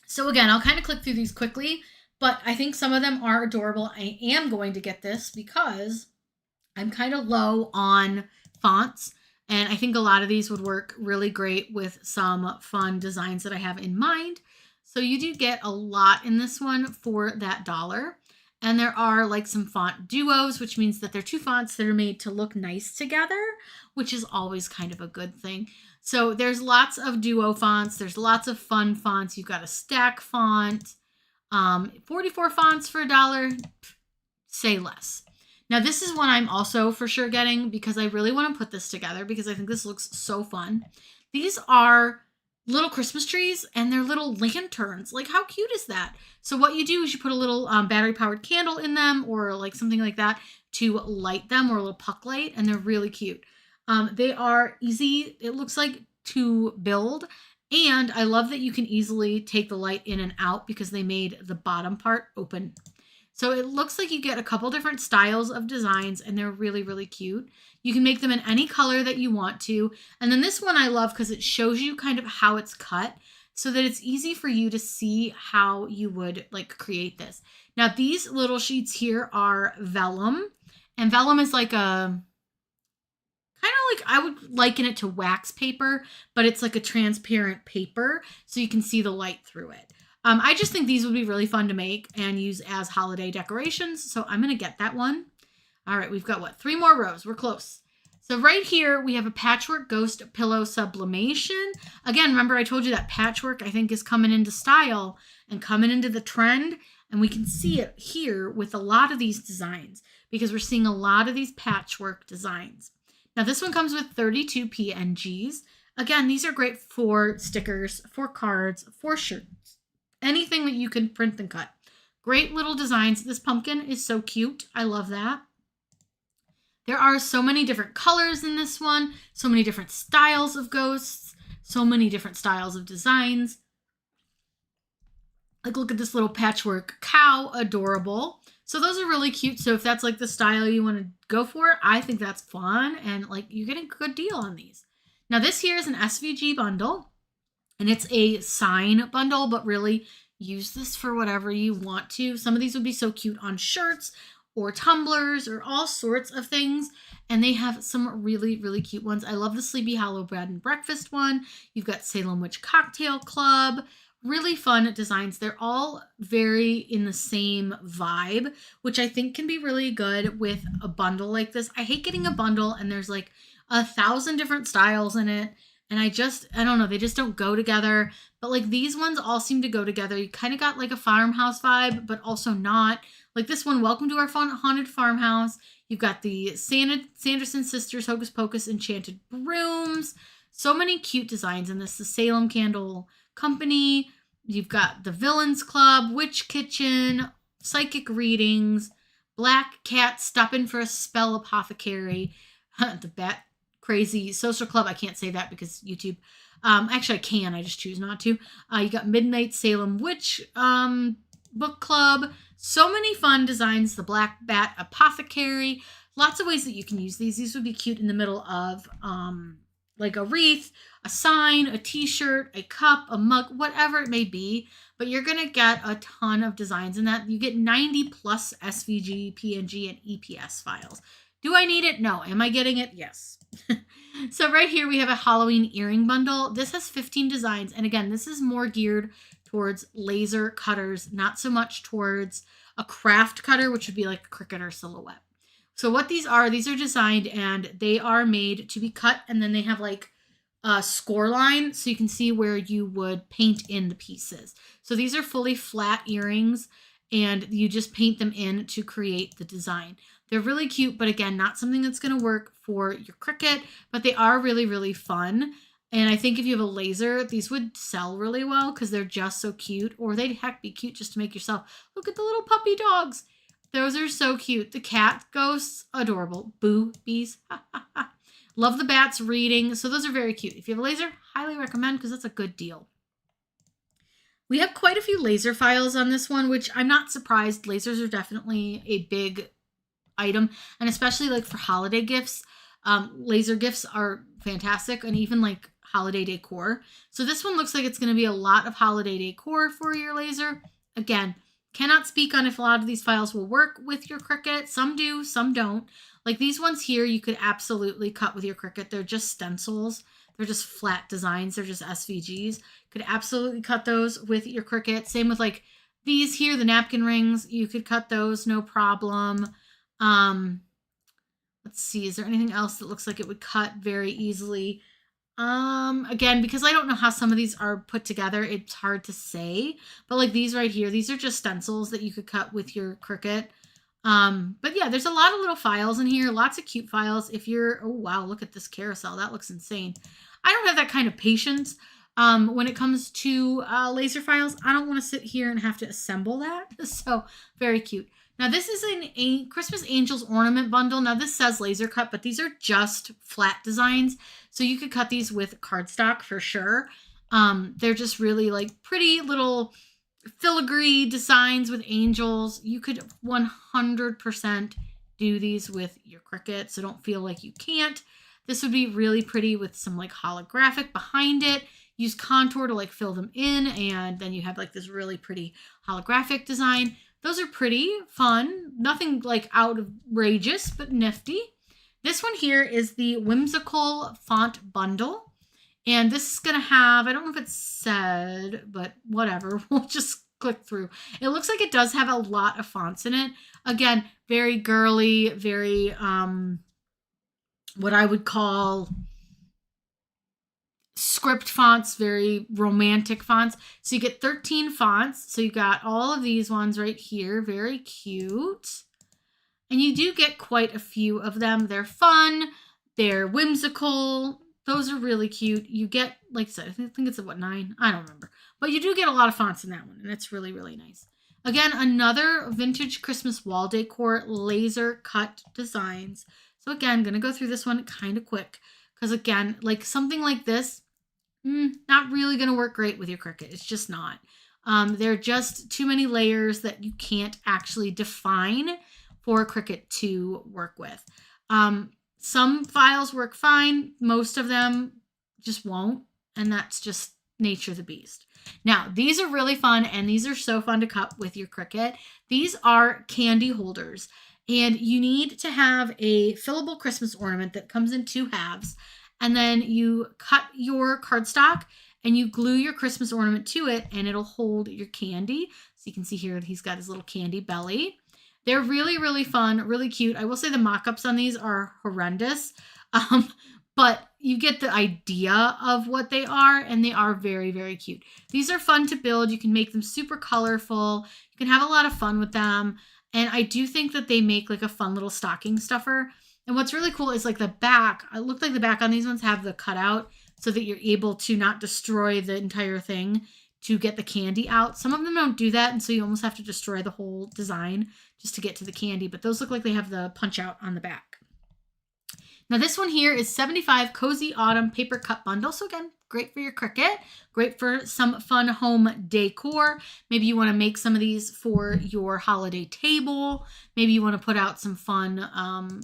So again, I'll kind of click through these quickly, but I think some of them are adorable. I am going to get this because I'm kind of low on fonts. And I think a lot of these would work really great with some fun designs that I have in mind. So you do get a lot in this one for that $1. And there are like some font duos, which means that they're two fonts that are made to look nice together, which is always kind of a good thing. So there's lots of duo fonts. There's lots of fun fonts. You've got a stack font, 44 fonts for $1, say less. Now this is one I'm also for sure getting because I really want to put this together because I think this looks so fun. These are little Christmas trees and they're little lanterns. Like how cute is that? So what you do is you put a little battery powered candle in them or like something like that to light them, or a little puck light, and they're really cute. They are easy, it looks like, to build. And I love that you can easily take the light in and out because they made the bottom part open. So it looks like you get a couple different styles of designs and they're really, really cute. You can make them in any color that you want to. And then this one I love because it shows you kind of how it's cut so that it's easy for you to see how you would like create this. Now these little sheets here are vellum, and vellum is like a kind of like, I would liken it to wax paper, but it's like a transparent paper so you can see the light through it. I just think these would be really fun to make and use as holiday decorations. So I'm going to get that one. All right, we've got what? 3 more rows. We're close. So right here, we have a Patchwork Ghost Pillow Sublimation. Again, remember I told you that patchwork, I think, is coming into style and coming into the trend. And we can see it here with a lot of these designs because we're seeing a lot of these patchwork designs. Now this one comes with 32 PNGs. Again, these are great for stickers, for cards, for shirts, anything that you can print and cut. Great little designs. This pumpkin is so cute. I love that. There are so many different colors in this one, so many different styles of ghosts, so many different styles of designs. Like, look at this little patchwork cow, adorable. So those are really cute. So if that's like the style you want to go for, I think that's fun. And like, you're getting a good deal on these. Now this here is an SVG bundle, and it's a sign bundle, but really use this for whatever you want to. Some of these would be so cute on shirts or tumblers or all sorts of things. And they have some really, really cute ones. I love the Sleepy Hollow Bread and Breakfast one. You've got Salem Witch Cocktail Club. Really fun designs. They're all very in the same vibe, which I think can be really good with a bundle like this. I hate getting a bundle and there's like 1,000 different styles in it. And I don't know, they just don't go together. But like these ones all seem to go together. You kind of got like a farmhouse vibe, but also not. Like this one, Welcome to Our Haunted Farmhouse. You've got the Sanderson Sisters Hocus Pocus Enchanted Brooms. So many cute designs in this. The Salem Candle Company. You've got the Villains Club, Witch Kitchen, Psychic Readings, Black Cat Stopping for a Spell Apothecary, the Bat Crazy Social Club. I can't say that because YouTube. Actually, I can. I just choose not to. You got Midnight Salem Witch Book Club. So many fun designs. The Black Bat Apothecary. Lots of ways that you can use these. These would be cute in the middle of like a wreath, a sign, a t-shirt, a cup, a mug, whatever it may be. But you're going to get a ton of designs in that. You get 90 plus SVG, PNG, and EPS files. Do I need it? No. Am I getting it? Yes. So right here we have a Halloween earring bundle. This has 15 designs. And again, this is more geared towards laser cutters, not so much towards a craft cutter, which would be like a Cricut or Silhouette. So what these are designed and they are made to be cut, and then they have like a score line so you can see where you would paint in the pieces. So these are fully flat earrings, and you just paint them in to create the design. They're really cute, but again, not something that's going to work for your Cricut, but they are really, really fun. And I think if you have a laser, these would sell really well because they're just so cute, or they'd heck be cute just to make yourself. Look at the little puppy dogs. Those are so cute. The cat ghosts, adorable. Boobies. Love the bats reading. So those are very cute. If you have a laser, highly recommend because that's a good deal. We have quite a few laser files on this one, which I'm not surprised. Lasers are definitely a big item, and especially like for holiday gifts. Laser gifts are fantastic, and even like holiday decor. So this one looks like it's going to be a lot of holiday decor for your laser. Again, cannot speak on if a lot of these files will work with your Cricut. Some do, some don't. Like these ones here, you could absolutely cut with your Cricut. They're just stencils. They're just flat designs. They're just SVGs. Could absolutely cut those with your Cricut. Same with like these here, the napkin rings. You could cut those, no problem. Let's see, is there anything else that looks like it would cut very easily? Again, because I don't know how some of these are put together, it's hard to say. But like these right here, these are just stencils that you could cut with your Cricut. But yeah, there's a lot of little files in here, lots of cute files. If you're, oh wow, look at this carousel. That looks insane. I don't have that kind of patience. When it comes to laser files, I don't want to sit here and have to assemble that. So very cute. Now this is a Christmas Angels ornament bundle. Now this says laser cut, but these are just flat designs. So you could cut these with cardstock for sure. They're just really like pretty little filigree designs with angels. You could 100% do these with your Cricut, so don't feel like you can't. This would be really pretty with some like holographic behind it. Use contour to like fill them in, and then you have like this really pretty holographic design. Those are pretty fun. Nothing like outrageous, but nifty. This one here is the Whimsical font bundle. And this is going to have, I don't know if it's said, but whatever. We'll just click through. It looks like it does have a lot of fonts in it. Again, very girly, very, what I would call script fonts, very romantic fonts. So you get 13 fonts. So you got all of these ones right here. Very cute. And you do get quite a few of them. They're fun. They're whimsical. Those are really cute. You get, like I said, I think it's what, 9? I don't remember. But you do get a lot of fonts in that one. And it's really, really nice. Again, another vintage Christmas wall decor laser cut designs. So again, I'm going to go through this one kind of quick. Because again, like something like this, not really going to work great with your Cricut. It's just not. There are just too many layers that you can't actually define for Cricut to work with. Some files work fine. Most of them just won't. And that's just nature of the beast. Now, these are really fun, and these are so fun to cut with your Cricut. These are candy holders. And you need to have a fillable Christmas ornament that comes in 2 halves. And then you cut your cardstock and you glue your Christmas ornament to it, and it'll hold your candy. So you can see here, he's got his little candy belly. They're really, really fun, really cute. I will say the mock-ups on these are horrendous, but you get the idea of what they are, and they are very, very cute. These are fun to build. You can make them super colorful. You can have a lot of fun with them. And I do think that they make like a fun little stocking stuffer. And what's really cool is like the back, it looked like the back on these ones have the cutout so that you're able to not destroy the entire thing to get the candy out. Some of them don't do that, and so you almost have to destroy the whole design just to get to the candy. But those look like they have the punch out on the back. Now this one here is 75 Cozy Autumn Paper Cut Bundle. So again, great for your Cricut, great for some fun home decor. Maybe you want to make some of these for your holiday table. Maybe you want to put out some fun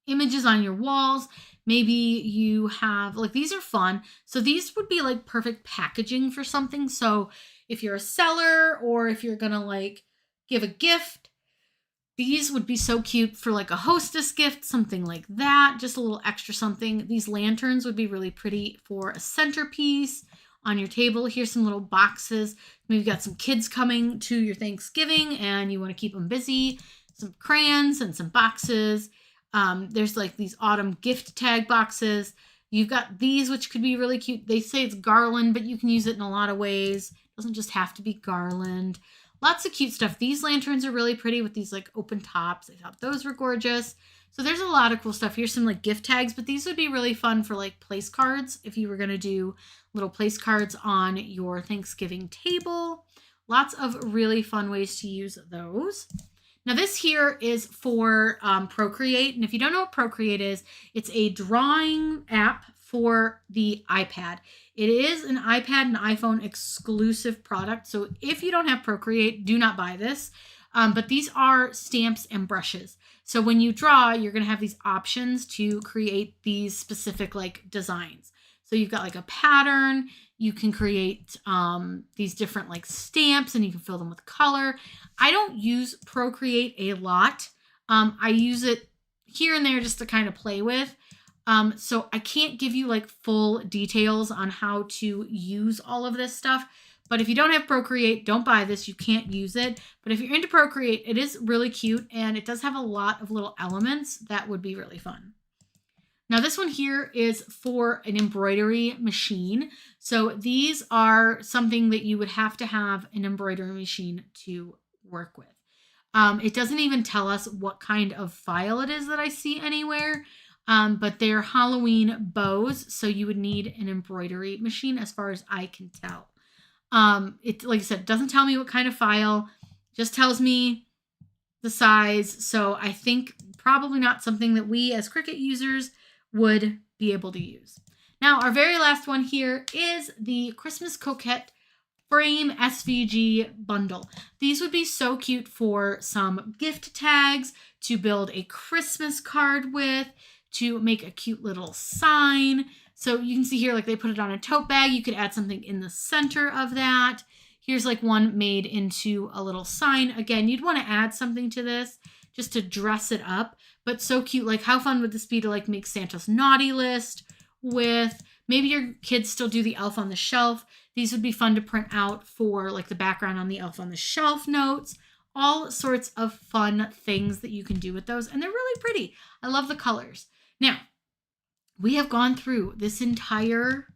images on your walls. Maybe you have, like, these are fun. So these would be like perfect packaging for something. So if you're a seller, or if you're going to like give a gift, these would be so cute for like a hostess gift, something like that. Just a little extra something. These lanterns would be really pretty for a centerpiece on your table. Here's some little boxes. Maybe you've got some kids coming to your Thanksgiving and you want to keep them busy. Some crayons and some boxes. There's like these autumn gift tag boxes. You've got these, which could be really cute. They say it's garland, but you can use it in a lot of ways. It doesn't just have to be garland. Lots of cute stuff. These lanterns are really pretty with these like open tops. I thought those were gorgeous. So there's a lot of cool stuff. Here's some like gift tags, but these would be really fun for like place cards if you were going to do little place cards on your Thanksgiving table. Lots of really fun ways to use those. Now this here is for Procreate. And if you don't know what Procreate is, it's a drawing app for the iPad. It is an iPad and iPhone exclusive product. So if you don't have Procreate, do not buy this. But these are stamps and brushes. So when you draw, you're going to have these options to create these specific like designs. So you've got like a pattern. You can create these different like stamps and you can fill them with color. I don't use Procreate a lot. I use it here and there just to kind of play with. So I can't give you like full details on how to use all of this stuff. But if you don't have Procreate, don't buy this. You can't use it. But if you're into Procreate, it is really cute. And it does have a lot of little elements that would be really fun. Now this one here is for an embroidery machine. So these are something that you would have to have an embroidery machine to work with. It doesn't even tell us what kind of file it is that I see anywhere. But they're Halloween bows. So you would need an embroidery machine as far as I can tell. It, like I said, doesn't tell me what kind of file, just tells me the size. So I think probably not something that we as Cricut users would be able to use. Now, our very last one here is the Christmas Coquette Frame SVG bundle. These would be so cute for some gift tags, to build a Christmas card with, to make a cute little sign. So you can see here, like they put it on a tote bag. You could add something in the center of that. Here's like one made into a little sign. Again, you'd want to add something to this just to dress it up, but so cute. Like how fun would this be to like make Santa's naughty list with? Maybe your kids still do the elf on the shelf. These would be fun to print out for like the background on the elf on the shelf notes. All sorts of fun things that you can do with those. And they're really pretty. I love the colors. Now, we have gone through this entire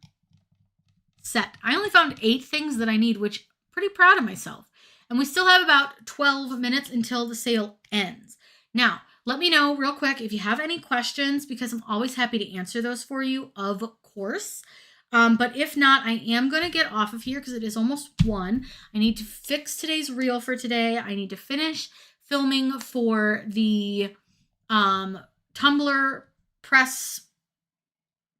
set. I only found 8 things that I need, which I'm pretty proud of myself. And we still have about 12 minutes until the sale ends. Now, let me know real quick if you have any questions, because I'm always happy to answer those for you, of course. But if not, I am going to get off of here because it is almost 1. I need to fix today's reel for today. I need to finish filming for the Tumbler press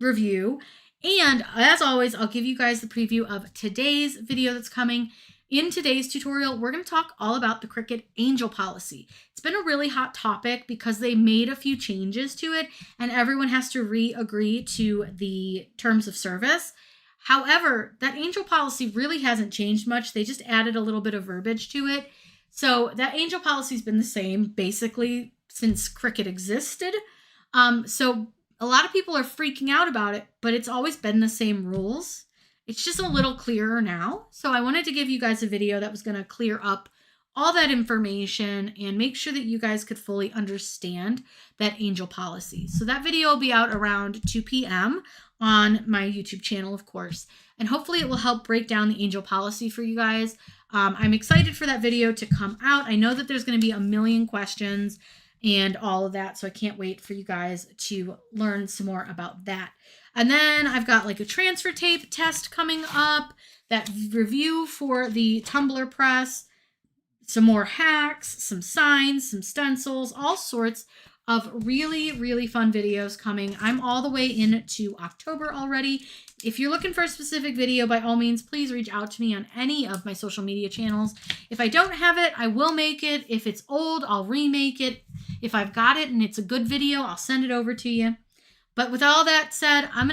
review. And as always, I'll give you guys the preview of today's video that's coming. In today's tutorial, we're going to talk all about the Cricut Angel policy. It's been a really hot topic because they made a few changes to it and everyone has to re-agree to the terms of service. However, that Angel policy really hasn't changed much. They just added a little bit of verbiage to it. So that Angel policy has been the same basically since Cricut existed. So a lot of people are freaking out about it, but it's always been the same rules. It's just a little clearer now. So I wanted to give you guys a video that was going to clear up all that information and make sure that you guys could fully understand that Angel policy. So that video will be out around 2 p.m. on my YouTube channel, of course. And hopefully it will help break down the Angel policy for you guys. I'm excited for that video to come out. I know that there's going to be a million questions and all of that. So I can't wait for you guys to learn some more about that. And then I've got like a transfer tape test coming up, that review for the Tumbler press, some more hacks, some signs, some stencils, all sorts of really, really fun videos coming. I'm all the way into October already. If you're looking for a specific video, by all means, please reach out to me on any of my social media channels. If I don't have it, I will make it. If it's old, I'll remake it. If I've got it and it's a good video, I'll send it over to you. But with all that said, I'm going to